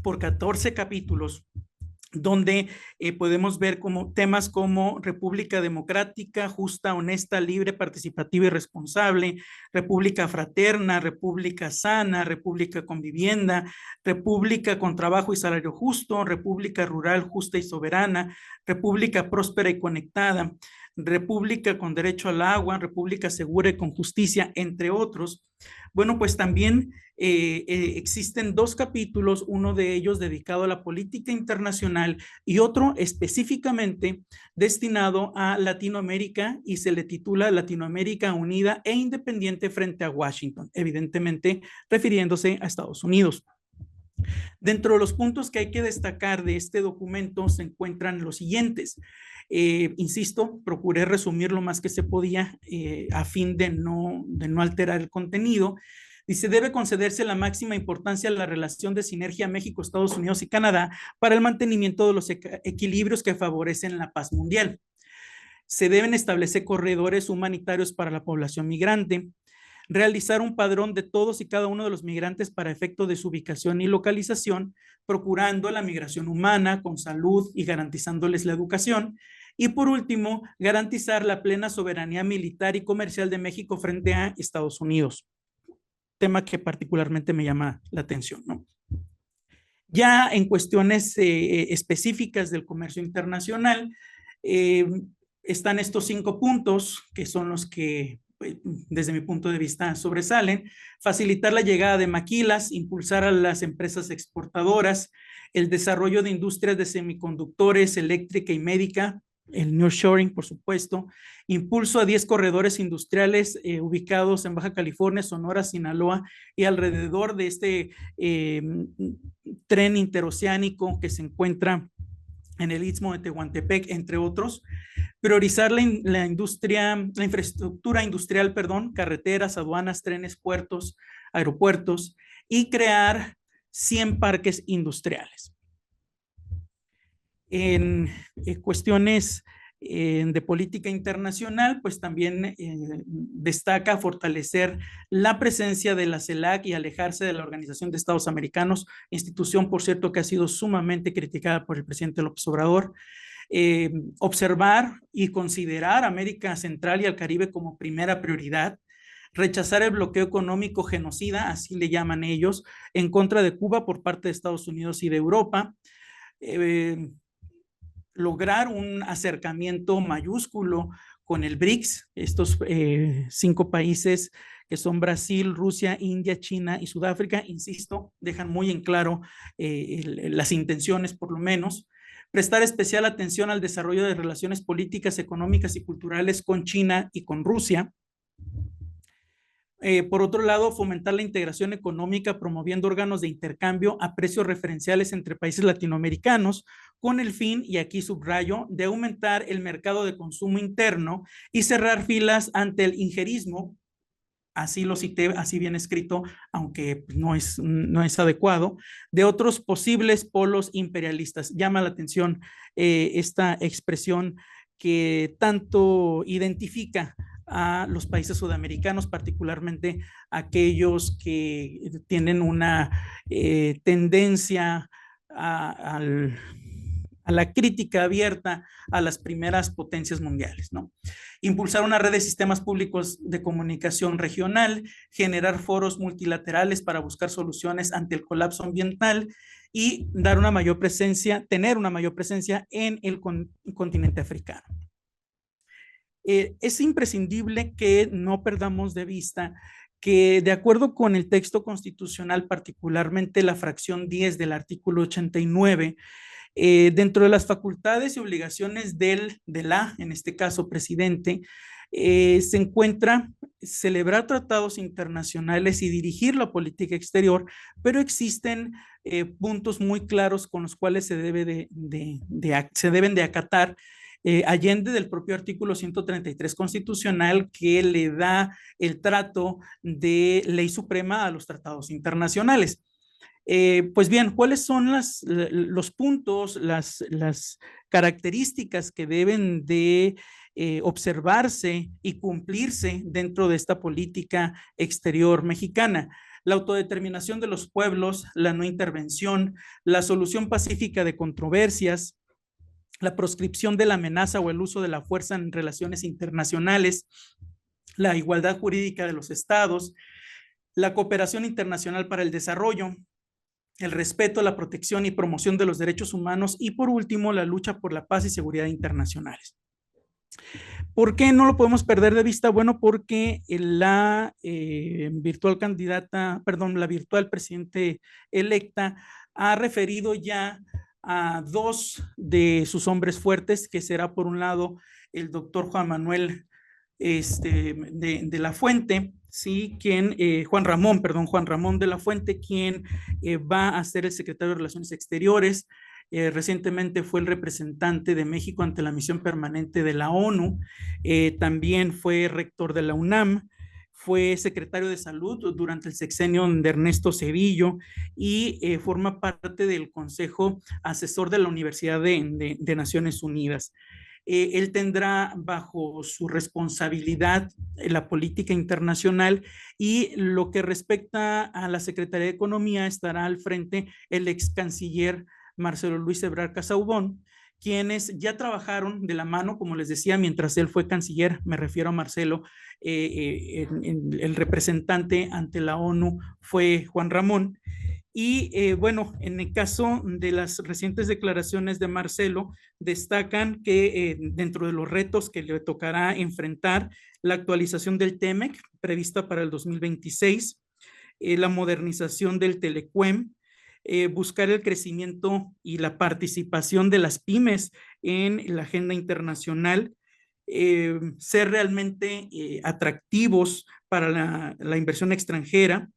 por 14 capítulos donde podemos ver como temas como república democrática, justa, honesta, libre, participativa y responsable, república fraterna, república sana, república con vivienda, república con trabajo y salario justo, república rural, justa y soberana, república próspera y conectada, república con derecho al agua, república segura y con justicia, entre otros. Bueno, pues también existen dos capítulos, uno de ellos dedicado a la política internacional y otro específicamente destinado a Latinoamérica, y se le titula Latinoamérica unida e independiente frente a Washington, evidentemente refiriéndose a Estados Unidos. Dentro de los puntos que hay que destacar de este documento se encuentran los siguientes. Insisto, procuré resumir lo más que se podía a fin de no alterar el contenido. Dice, debe concederse la máxima importancia a la relación de sinergia México, Estados Unidos y Canadá para el mantenimiento de los equilibrios que favorecen la paz mundial. Se deben establecer corredores humanitarios para la población migrante, realizar un padrón de todos y cada uno de los migrantes para efecto de su ubicación y localización, procurando la migración humana con salud y garantizándoles la educación. Y por último, garantizar la plena soberanía militar y comercial de México frente a Estados Unidos. Tema que particularmente me llama la atención, ¿no? Ya en cuestiones específicas del comercio internacional, están estos 5 puntos que son los que desde mi punto de vista sobresalen: facilitar la llegada de maquilas, impulsar a las empresas exportadoras, el desarrollo de industrias de semiconductores, eléctrica y médica, el nearshoring, por supuesto, impulso a 10 corredores industriales ubicados en Baja California, Sonora, Sinaloa y alrededor de este tren interoceánico que se encuentra en el Istmo de Tehuantepec, entre otros. Priorizar la infraestructura industrial, carreteras, aduanas, trenes, puertos, aeropuertos, y crear 100 parques industriales. En cuestiones de política internacional, pues también destaca fortalecer la presencia de la CELAC y alejarse de la Organización de Estados Americanos, institución, por cierto, que ha sido sumamente criticada por el presidente López Obrador. Observar y considerar América Central y el Caribe como primera prioridad, rechazar el bloqueo económico genocida, así le llaman ellos, en contra de Cuba por parte de Estados Unidos y de Europa, lograr un acercamiento mayúsculo con el BRICS, estos 5 países que son Brasil, Rusia, India, China y Sudáfrica, insisto, dejan muy en claro las intenciones, por lo menos. Prestar especial atención al desarrollo de relaciones políticas, económicas y culturales con China y con Rusia. Por otro lado, fomentar la integración económica promoviendo órganos de intercambio a precios referenciales entre países latinoamericanos, con el fin, y aquí subrayo, de aumentar el mercado de consumo interno y cerrar filas ante el injerismo, así lo cité, así bien escrito, aunque no es adecuado, de otros posibles polos imperialistas. Llama la atención esta expresión que tanto identifica a los países sudamericanos, particularmente aquellos que tienen una tendencia a la crítica abierta a las primeras potencias mundiales, ¿no? Impulsar una red de sistemas públicos de comunicación regional, generar foros multilaterales para buscar soluciones ante el colapso ambiental y tener una mayor presencia en el continente africano. Es imprescindible que no perdamos de vista que, de acuerdo con el texto constitucional, particularmente la fracción 10 del artículo 89, dentro de las facultades y obligaciones en este caso, presidente, se encuentra celebrar tratados internacionales y dirigir la política exterior, pero existen puntos muy claros con los cuales se deben de acatar, allende del propio artículo 133 constitucional, que le da el trato de ley suprema a los tratados internacionales. Pues bien, ¿cuáles son los puntos, las características que deben de observarse y cumplirse dentro de esta política exterior mexicana? la autodeterminación de los pueblos, la no intervención, la solución pacífica de controversias, la proscripción de la amenaza o el uso de la fuerza en relaciones internacionales, la igualdad jurídica de los estados, la cooperación internacional para el desarrollo, el respeto, la protección y promoción de los derechos humanos y por último la lucha por la paz y seguridad internacionales. ¿Por qué no lo podemos perder de vista? Bueno, porque la virtual candidata, perdón, la virtual presidente electa ha referido ya a dos de sus hombres fuertes, que será por un lado el doctor Juan Manuel de la Fuente, ¿sí? Juan Ramón de la Fuente, quien va a ser el secretario de Relaciones Exteriores. Recientemente fue el representante de México ante la misión permanente de la ONU, también fue rector de la UNAM, fue secretario de Salud durante el sexenio de Ernesto Zedillo y forma parte del Consejo Asesor de la Universidad de Naciones Unidas. Él tendrá bajo su responsabilidad la política internacional y lo que respecta a la Secretaría de Economía estará al frente el ex canciller Marcelo Luis Ebrard Casaubon, quienes ya trabajaron de la mano, como les decía, mientras él fue canciller, me refiero a Marcelo, el representante ante la ONU fue Juan Ramón. Y bueno, en el caso de las recientes declaraciones de Marcelo, destacan que dentro de los retos que le tocará enfrentar, la actualización del TEMEC, prevista para el 2026, la modernización del Telecuem, buscar el crecimiento y la participación de las pymes en la agenda internacional, ser realmente atractivos para la inversión extranjera.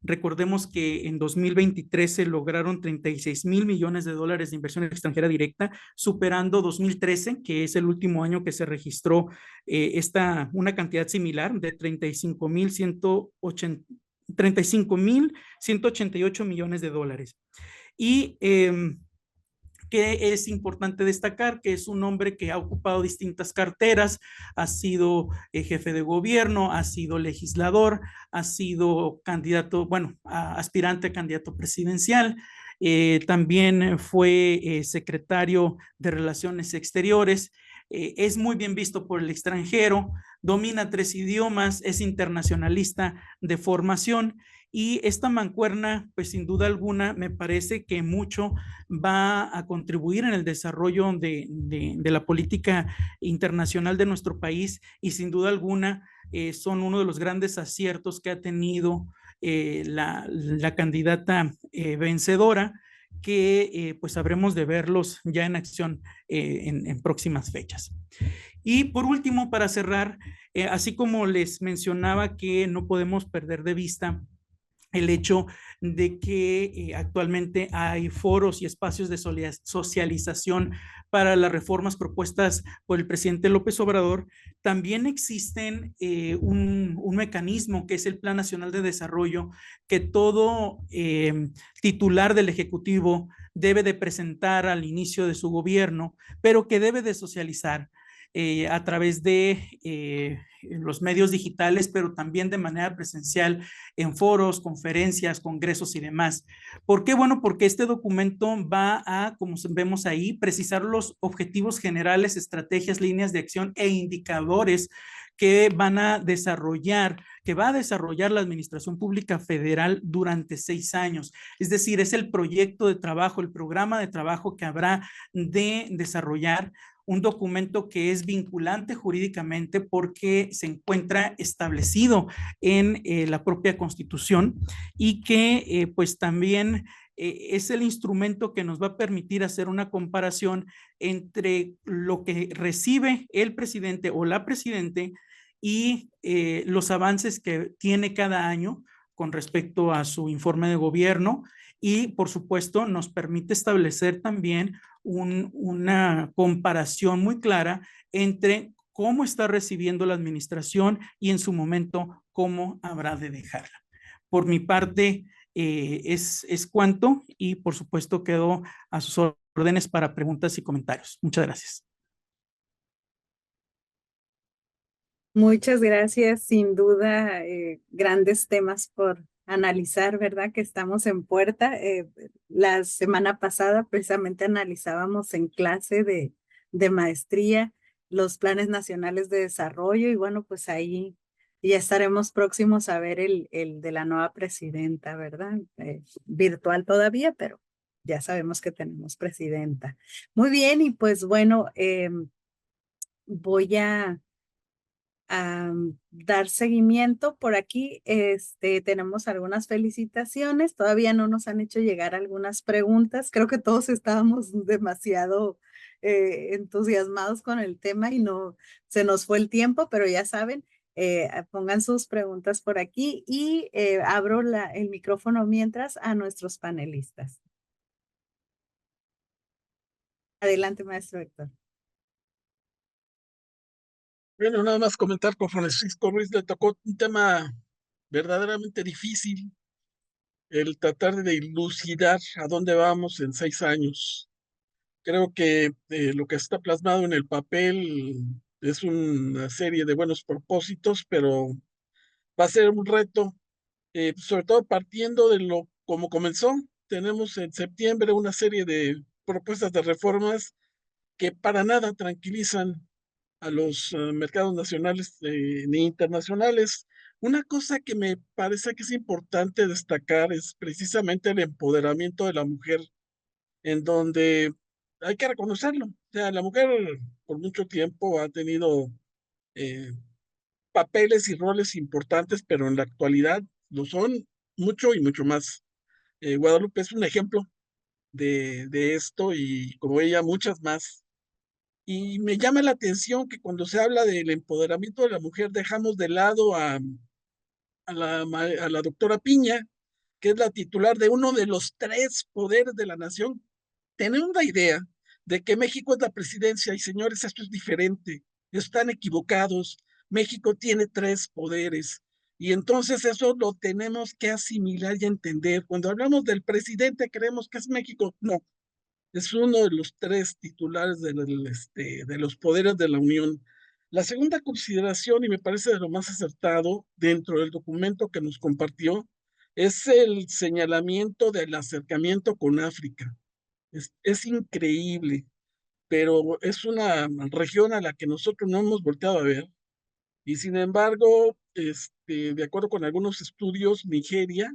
Recordemos que en 2023 se lograron 36,000 millones de dólares de inversión extranjera directa, superando 2013, que es el último año que se registró una cantidad similar de 35,188 millones de dólares. Y que es importante destacar que es un hombre que ha ocupado distintas carteras, ha sido jefe de gobierno, ha sido legislador, ha sido candidato, bueno, aspirante a candidato presidencial, también fue secretario de Relaciones Exteriores, es muy bien visto por el extranjero, domina 3 idiomas, es internacionalista de formación y esta mancuerna, pues sin duda alguna, me parece que mucho va a contribuir en el desarrollo de la política internacional de nuestro país y sin duda alguna son uno de los grandes aciertos que ha tenido la candidata vencedora, que pues habremos de verlos ya en acción en próximas fechas. Y por último, para cerrar, así como les mencionaba que no podemos perder de vista el hecho de que actualmente hay foros y espacios de socialización para las reformas propuestas por el presidente López Obrador, también existen un mecanismo que es el Plan Nacional de Desarrollo que todo titular del Ejecutivo debe de presentar al inicio de su gobierno, pero que debe de socializar a través de los medios digitales, pero también de manera presencial en foros, conferencias, congresos y demás. ¿Por qué? Bueno, porque este documento va a, como vemos ahí, precisar los objetivos generales, estrategias, líneas de acción e indicadores que van a desarrollar, que va a desarrollar la Administración Pública Federal durante 6 años. Es decir, es el proyecto de trabajo, el programa de trabajo que habrá de desarrollar, un documento que es vinculante jurídicamente porque se encuentra establecido en la propia Constitución y que pues también es el instrumento que nos va a permitir hacer una comparación entre lo que recibe el presidente o la presidente y los avances que tiene cada año con respecto a su informe de gobierno y por supuesto nos permite establecer también una comparación muy clara entre cómo está recibiendo la administración y en su momento cómo habrá de dejarla. Por mi parte, es cuanto y por supuesto quedo a sus órdenes para preguntas y comentarios. Muchas gracias. Muchas gracias, sin duda, grandes temas por analizar, ¿verdad? Que estamos en puerta. La semana pasada precisamente analizábamos en clase de maestría los planes nacionales de desarrollo y bueno, pues ahí ya estaremos próximos a ver el de la nueva presidenta, ¿verdad? Virtual todavía, pero ya sabemos que tenemos presidenta. Muy bien, y pues bueno, voy a dar seguimiento. Por aquí tenemos algunas felicitaciones. Todavía no nos han hecho llegar algunas preguntas. Creo que todos estábamos demasiado entusiasmados con el tema y no se nos fue el tiempo, pero ya saben, pongan sus preguntas por aquí y abro el micrófono mientras a nuestros panelistas. Adelante, maestro Héctor. Bueno, nada más comentar con Francisco Ruiz, le tocó un tema verdaderamente difícil, el tratar de dilucidar a dónde vamos en 6 años. Creo que lo que está plasmado en el papel es una serie de buenos propósitos, pero va a ser un reto, sobre todo partiendo de lo como comenzó. Tenemos en septiembre una serie de propuestas de reformas que para nada tranquilizan a los mercados nacionales ni internacionales. Una cosa que me parece que es importante destacar es precisamente el empoderamiento de la mujer, en donde hay que reconocerlo. O sea, la mujer por mucho tiempo ha tenido eh, papeles y roles importantes, pero en la actualidad lo son mucho y mucho más. Guadalupe es un ejemplo de esto y como ella muchas más. Y me llama la atención que cuando se habla del empoderamiento de la mujer dejamos de lado a la doctora Piña, que es la titular de uno de los 3 poderes de la nación. Tener una idea de que México es la presidencia y señores, esto es diferente, están equivocados. México tiene 3 poderes y entonces eso lo tenemos que asimilar y entender. Cuando hablamos del presidente creemos que es México, no, es uno de los 3 titulares de los poderes de la Unión. La segunda consideración, y me parece de lo más acertado dentro del documento que nos compartió, es el señalamiento del acercamiento con África. Es increíble, pero es una región a la que nosotros no hemos volteado a ver. Y sin embargo, de acuerdo con algunos estudios, Nigeria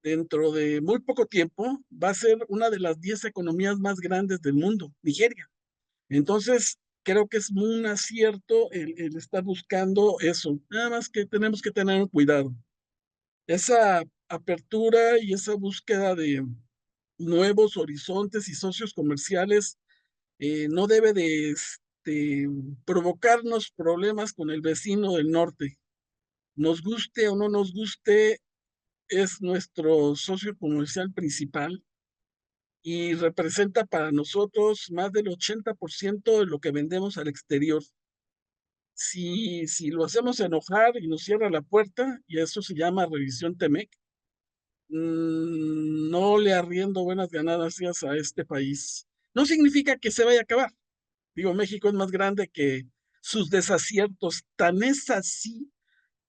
dentro de muy poco tiempo va a ser una de las 10 economías más grandes del mundo, Nigeria. Entonces, creo que es un acierto el estar buscando eso. Nada más que tenemos que tener cuidado. Esa apertura y esa búsqueda de nuevos horizontes y socios comerciales no debe de provocarnos problemas con el vecino del norte. Nos guste o no nos guste, es nuestro socio comercial principal y representa para nosotros más del 80% de lo que vendemos al exterior. Si lo hacemos enojar y nos cierra la puerta, y eso se llama revisión TEMEC, no le arriendo buenas ganancias a este país. No significa que se vaya a acabar. Digo, México es más grande que sus desaciertos. Tan es así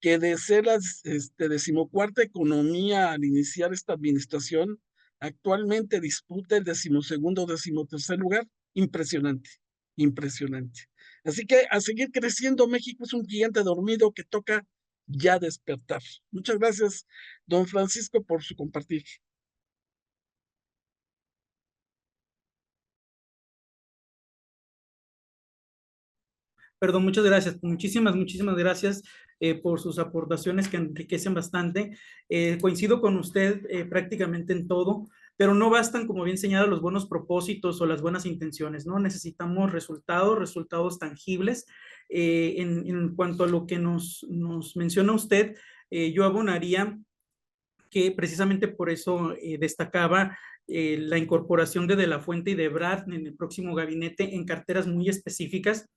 que de ser la 14ª economía al iniciar esta administración, actualmente disputa el 12º, 13º lugar. Impresionante, impresionante. Así que a seguir creciendo, México es un gigante dormido que toca ya despertar. Muchas gracias, don Francisco, por su compartir. Perdón, muchas gracias. Muchísimas gracias por sus aportaciones que enriquecen bastante. Coincido con usted prácticamente en todo, pero no bastan, como bien señala, los buenos propósitos o las buenas intenciones, ¿no? Necesitamos resultados tangibles. En cuanto a lo que nos menciona usted, yo abonaría que precisamente por eso destacaba la incorporación de la Fuente y de Ebrard en el próximo gabinete en carteras muy específicas,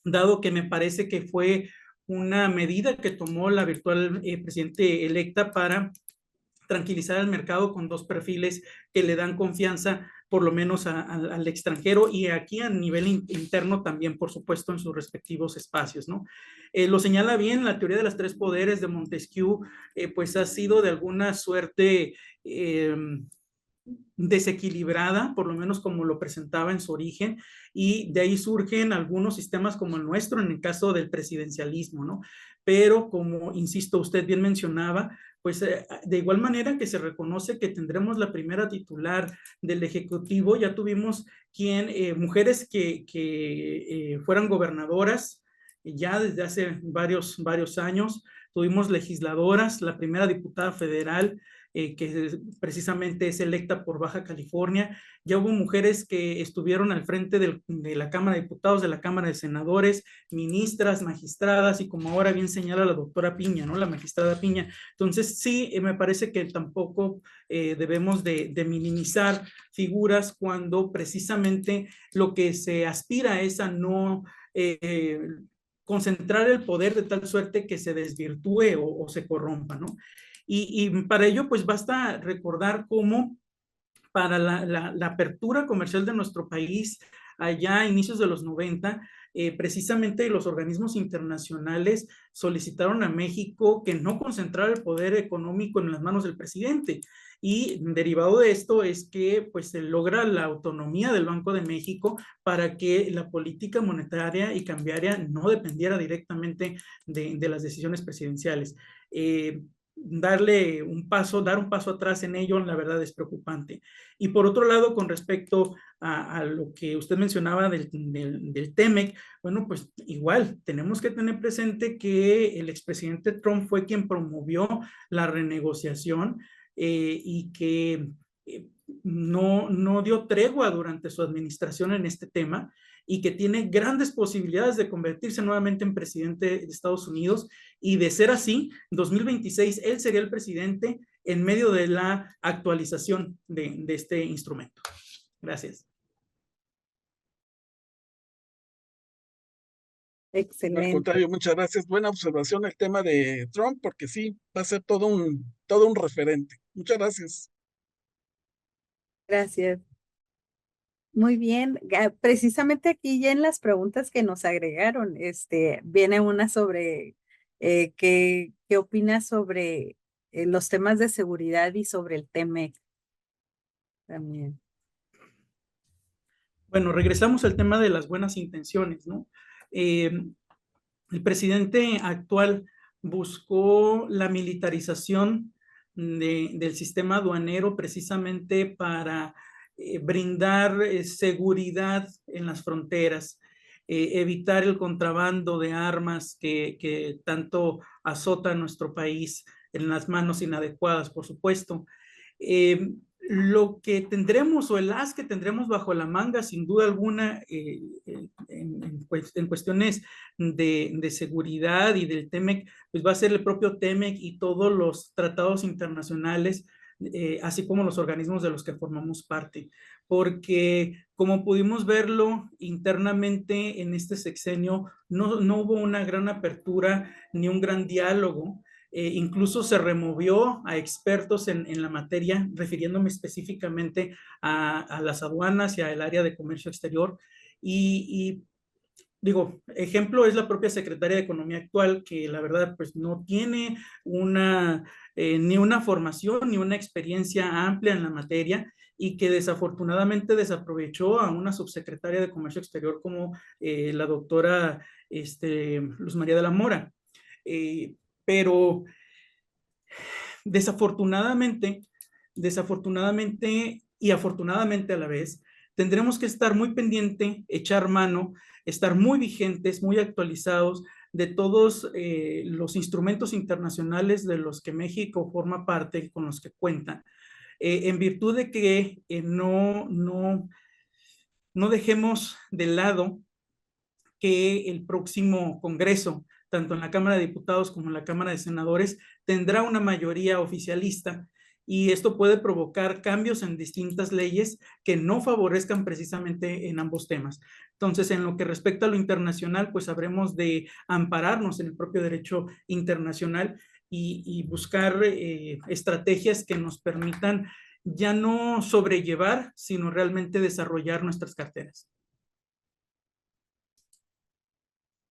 dado que me parece que fue una medida que tomó la virtual presidente electa para tranquilizar al mercado con 2 perfiles que le dan confianza por lo menos al extranjero y aquí a nivel interno también, por supuesto, en sus respectivos espacios, ¿no? Lo señala bien, la teoría de los tres poderes de Montesquieu, pues ha sido de alguna suerte desequilibrada, por lo menos como lo presentaba en su origen, y de ahí surgen algunos sistemas como el nuestro, en el caso del presidencialismo, ¿no? Pero como, insisto, usted bien mencionaba, pues de igual manera que se reconoce que tendremos la primera titular del Ejecutivo, ya tuvimos mujeres que fueran gobernadoras ya desde hace varios años, tuvimos legisladoras, la primera diputada federal, que precisamente es electa por Baja California. Ya hubo mujeres que estuvieron al frente de la Cámara de Diputados, de la Cámara de Senadores, ministras, magistradas, y como ahora bien señala la doctora Piña, ¿no? La magistrada Piña. Entonces, sí, me parece que tampoco debemos de minimizar figuras cuando precisamente lo que se aspira es a no concentrar el poder de tal suerte que se desvirtúe o se corrompa, ¿no? Y para ello, pues basta recordar cómo para la apertura comercial de nuestro país, allá a inicios de los 90, precisamente los organismos internacionales solicitaron a México que no concentrara el poder económico en las manos del presidente. Y derivado de esto es que pues se logra la autonomía del Banco de México para que la política monetaria y cambiaria no dependiera directamente de las decisiones presidenciales. Dar un paso atrás en ello, la verdad es preocupante. Y por otro lado, con respecto a lo que usted mencionaba del TEMEC, bueno, pues igual tenemos que tener presente que el expresidente Trump fue quien promovió la renegociación y que no dio tregua durante su administración en este tema, y que tiene grandes posibilidades de convertirse nuevamente en presidente de Estados Unidos, y de ser así, en 2026 él sería el presidente en medio de la actualización de este instrumento. Gracias. Excelente. Al contrario, muchas gracias. Buena observación el tema de Trump, porque sí, va a ser todo un referente. Muchas gracias. Gracias. Muy bien. Precisamente aquí ya en las preguntas que nos agregaron, viene una sobre qué opinas sobre los temas de seguridad y sobre el TEMEC también. Bueno, regresamos al tema de las buenas intenciones, ¿no? El presidente actual buscó la militarización del sistema aduanero precisamente para brindar seguridad en las fronteras, evitar el contrabando de armas que tanto azota a nuestro país en las manos inadecuadas, por supuesto. Lo que tendremos, o el as que tendremos bajo la manga, sin duda alguna, en cuestiones de seguridad y del TEMEC, pues va a ser el propio TEMEC y todos los tratados internacionales, así como los organismos de los que formamos parte. Porque como pudimos verlo internamente en este sexenio, no hubo una gran apertura ni un gran diálogo. Incluso se removió a expertos en la materia, refiriéndome específicamente a las aduanas y al área de comercio exterior. Y digo, ejemplo es la propia secretaria de Economía actual, que la verdad pues no tiene ni una formación ni una experiencia amplia en la materia, y que desafortunadamente desaprovechó a una subsecretaria de Comercio Exterior como la doctora Luz María de la Mora. Pero desafortunadamente y afortunadamente a la vez, tendremos que estar muy pendiente, echar mano, estar muy vigentes, muy actualizados de todos los instrumentos internacionales de los que México forma parte, con los que cuenta, en virtud de que no dejemos de lado que el próximo Congreso, tanto en la Cámara de Diputados como en la Cámara de Senadores, tendrá una mayoría oficialista, y esto puede provocar cambios en distintas leyes que no favorezcan precisamente en ambos temas. Entonces, en lo que respecta a lo internacional, pues habremos de ampararnos en el propio derecho internacional y buscar estrategias que nos permitan ya no sobrellevar, sino realmente desarrollar nuestras carteras.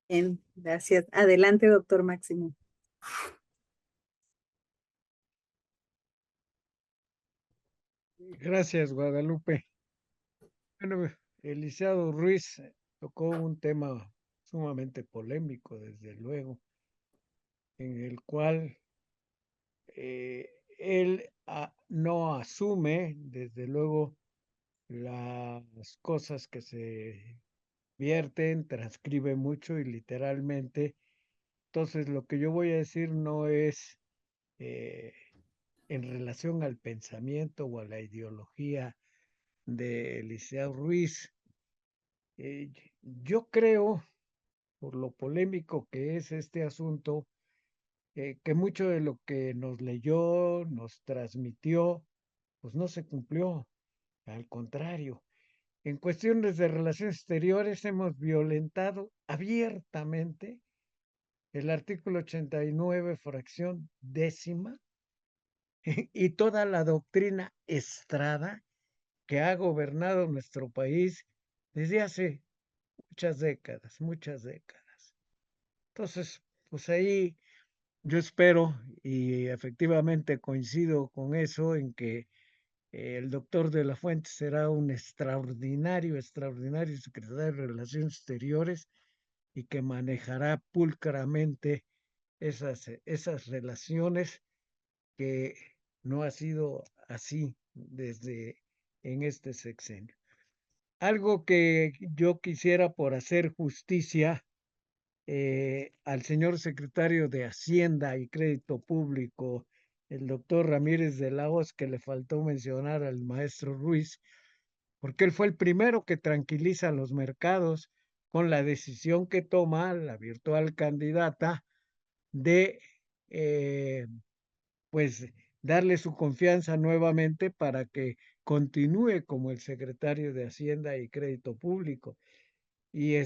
Bien, gracias. Adelante, doctor Máximo. Gracias, Guadalupe. Bueno, el licenciado Ruiz tocó un tema sumamente polémico, desde luego, en el cual él no asume, desde luego, las cosas que se vierten, transcribe mucho y literalmente. Entonces, lo que yo voy a decir no es eh, en relación al pensamiento o a la ideología de Eliseo Ruiz. Eh, yo creo, por lo polémico que es este asunto, que mucho de lo que nos leyó, nos transmitió, pues no se cumplió. Al contrario, en cuestiones de relaciones exteriores hemos violentado abiertamente el artículo 89, fracción décima, y toda la doctrina Estrada que ha gobernado nuestro país desde hace muchas décadas, muchas décadas. Entonces, pues ahí yo espero y efectivamente coincido con eso en que el doctor de la Fuente será un extraordinario, extraordinario secretario de Relaciones Exteriores y que manejará pulcramente esas relaciones, que no ha sido así desde en este sexenio. Algo que yo quisiera, por hacer justicia al señor secretario de Hacienda y Crédito Público, el doctor Ramírez de la Hoz, que le faltó mencionar al maestro Ruiz, porque él fue el primero que tranquiliza los mercados con la decisión que toma la virtual candidata de pues darle su confianza nuevamente para que continúe como el secretario de Hacienda y Crédito Público. Y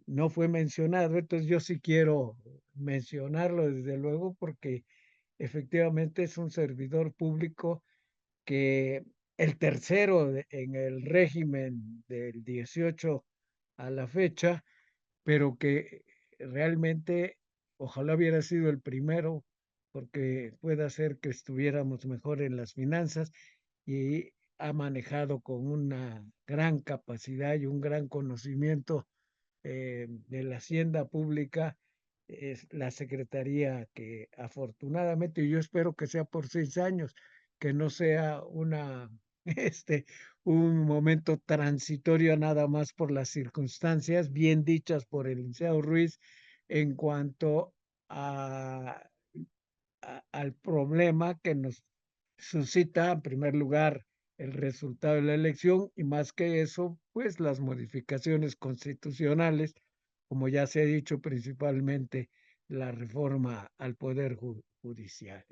no fue mencionado, entonces yo sí quiero mencionarlo desde luego, porque efectivamente es un servidor público que el tercero en el régimen del 18 a la fecha, pero que realmente ojalá hubiera sido el primero, porque puede hacer que estuviéramos mejor en las finanzas, y ha manejado con una gran capacidad y un gran conocimiento de la hacienda pública. Es la secretaría que afortunadamente, yo espero que sea por 6 años, que no sea este, un momento transitorio nada más por las circunstancias bien dichas por el licenciado Ruiz en cuanto al problema que nos suscita, en primer lugar, el resultado de la elección, y más que eso, pues las modificaciones constitucionales, como ya se ha dicho, principalmente la reforma al Poder Judicial.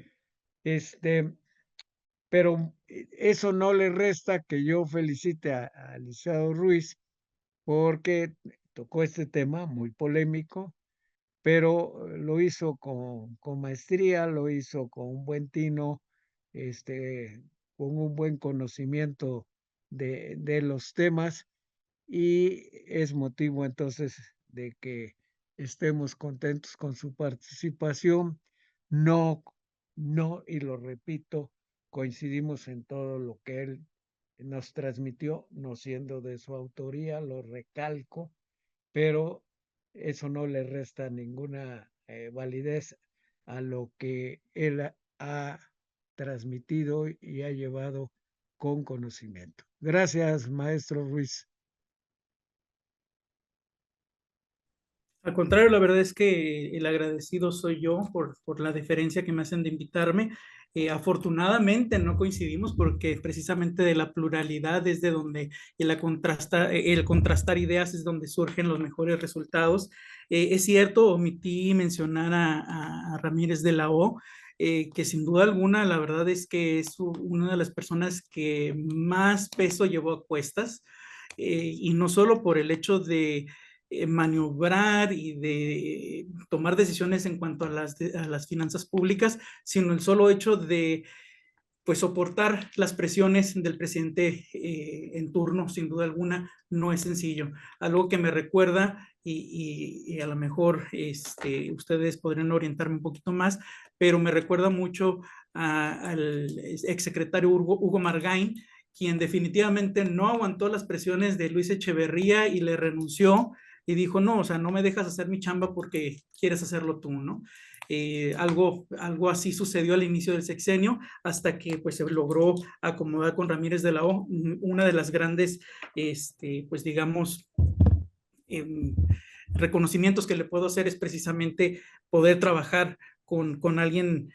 Pero eso no le resta que yo felicite a Licenciado Ruiz, porque tocó este tema muy polémico, pero lo hizo con maestría, lo hizo con un buen tino, con un buen conocimiento de los temas, y es motivo entonces de que estemos contentos con su participación. No, no, y lo repito, coincidimos en todo lo que él nos transmitió, no siendo de su autoría, lo recalco, pero eso no le resta ninguna validez a lo que él ha transmitido y ha llevado con conocimiento. Gracias, maestro Ruiz. Al contrario, la verdad es que el agradecido soy yo por la deferencia que me hacen de invitarme. Afortunadamente no coincidimos, porque precisamente de la pluralidad es de donde el contrastar ideas es donde surgen los mejores resultados. Es cierto, omití mencionar a Ramírez de la O, que sin duda alguna la verdad es que es una de las personas que más peso llevó a cuestas, y no solo por el hecho de maniobrar y de tomar decisiones en cuanto a las finanzas públicas, sino el solo hecho de pues soportar las presiones del presidente en turno, sin duda alguna, no es sencillo. Algo que me recuerda y a lo mejor ustedes podrían orientarme un poquito más, pero me recuerda mucho al exsecretario Hugo Margain, quien definitivamente no aguantó las presiones de Luis Echeverría y le renunció y dijo, no, o sea, no me dejas hacer mi chamba porque quieres hacerlo tú, ¿no? Algo así sucedió al inicio del sexenio hasta que pues se logró acomodar con Ramírez de la O, una de las grandes, pues digamos, reconocimientos que le puedo hacer es precisamente poder trabajar con alguien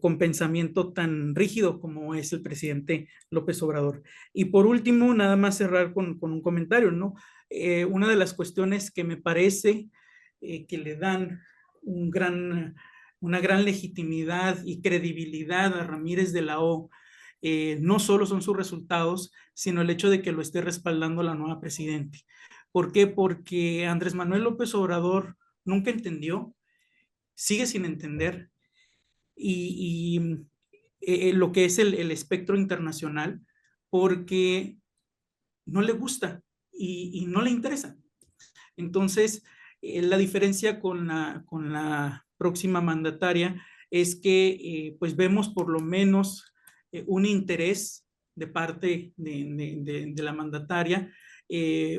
con pensamiento tan rígido como es el presidente López Obrador. Y por último, nada más cerrar con un comentario, ¿no? Una de las cuestiones que me parece que le dan una gran legitimidad y credibilidad a Ramírez de la O, no solo son sus resultados, sino el hecho de que lo esté respaldando la nueva presidenta. ¿Por qué? Porque Andrés Manuel López Obrador nunca entendió, sigue sin entender, lo que es el espectro internacional, porque no le gusta y no le interesa. Entonces, la diferencia con la próxima mandataria es que pues vemos por lo menos un interés de parte de la mandataria,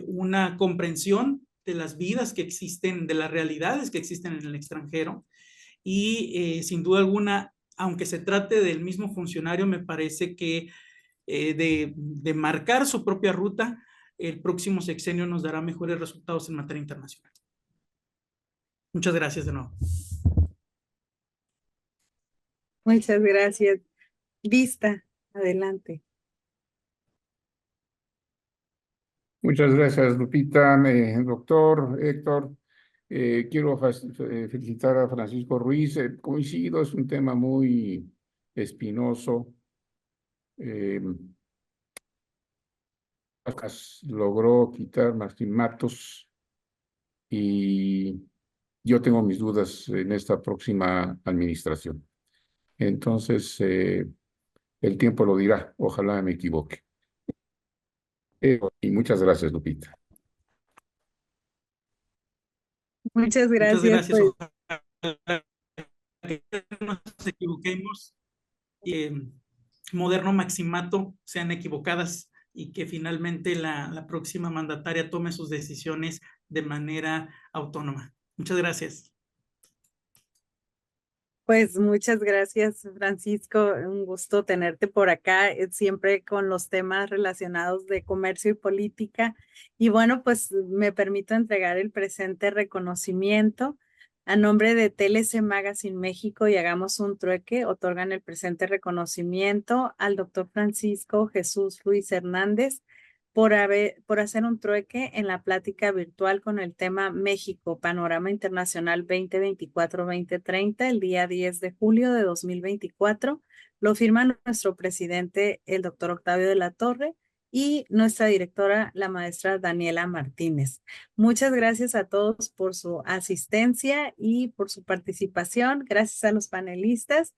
una comprensión de las vidas que existen, de las realidades que existen en el extranjero y sin duda alguna, aunque se trate del mismo funcionario, me parece que de marcar su propia ruta, el próximo sexenio nos dará mejores resultados en materia internacional. Muchas gracias de nuevo. Muchas gracias. Vista, adelante. Muchas gracias, Lupita. Doctor Héctor, quiero felicitar a Francisco Ruiz. Coincido, es un tema muy espinoso. Logró quitar Martín Matos y yo tengo mis dudas en esta próxima administración. Entonces, el tiempo lo dirá. Ojalá me equivoque. Y muchas gracias, Lupita. Muchas gracias. Muchas gracias. Pues. Ojalá que no nos equivoquemos y moderno maximato sean equivocadas y que finalmente la próxima mandataria tome sus decisiones de manera autónoma. Muchas gracias. Pues muchas gracias, Francisco. Un gusto tenerte por acá, siempre con los temas relacionados de comercio y política. Y bueno, pues me permito entregar el presente reconocimiento. A nombre de TLC Magazine México y Hagamos un Trueque, otorgan el presente reconocimiento al doctor Francisco Jesús Ruiz Hernández por hacer un trueque en la plática virtual con el tema México, Panorama Internacional 2024-2030, el día 10 de julio de 2024. Lo firma nuestro presidente, el doctor Octavio de la Torre, y nuestra directora, la maestra Daniela Martínez. Muchas gracias a todos por su asistencia y por su participación. Gracias a los panelistas.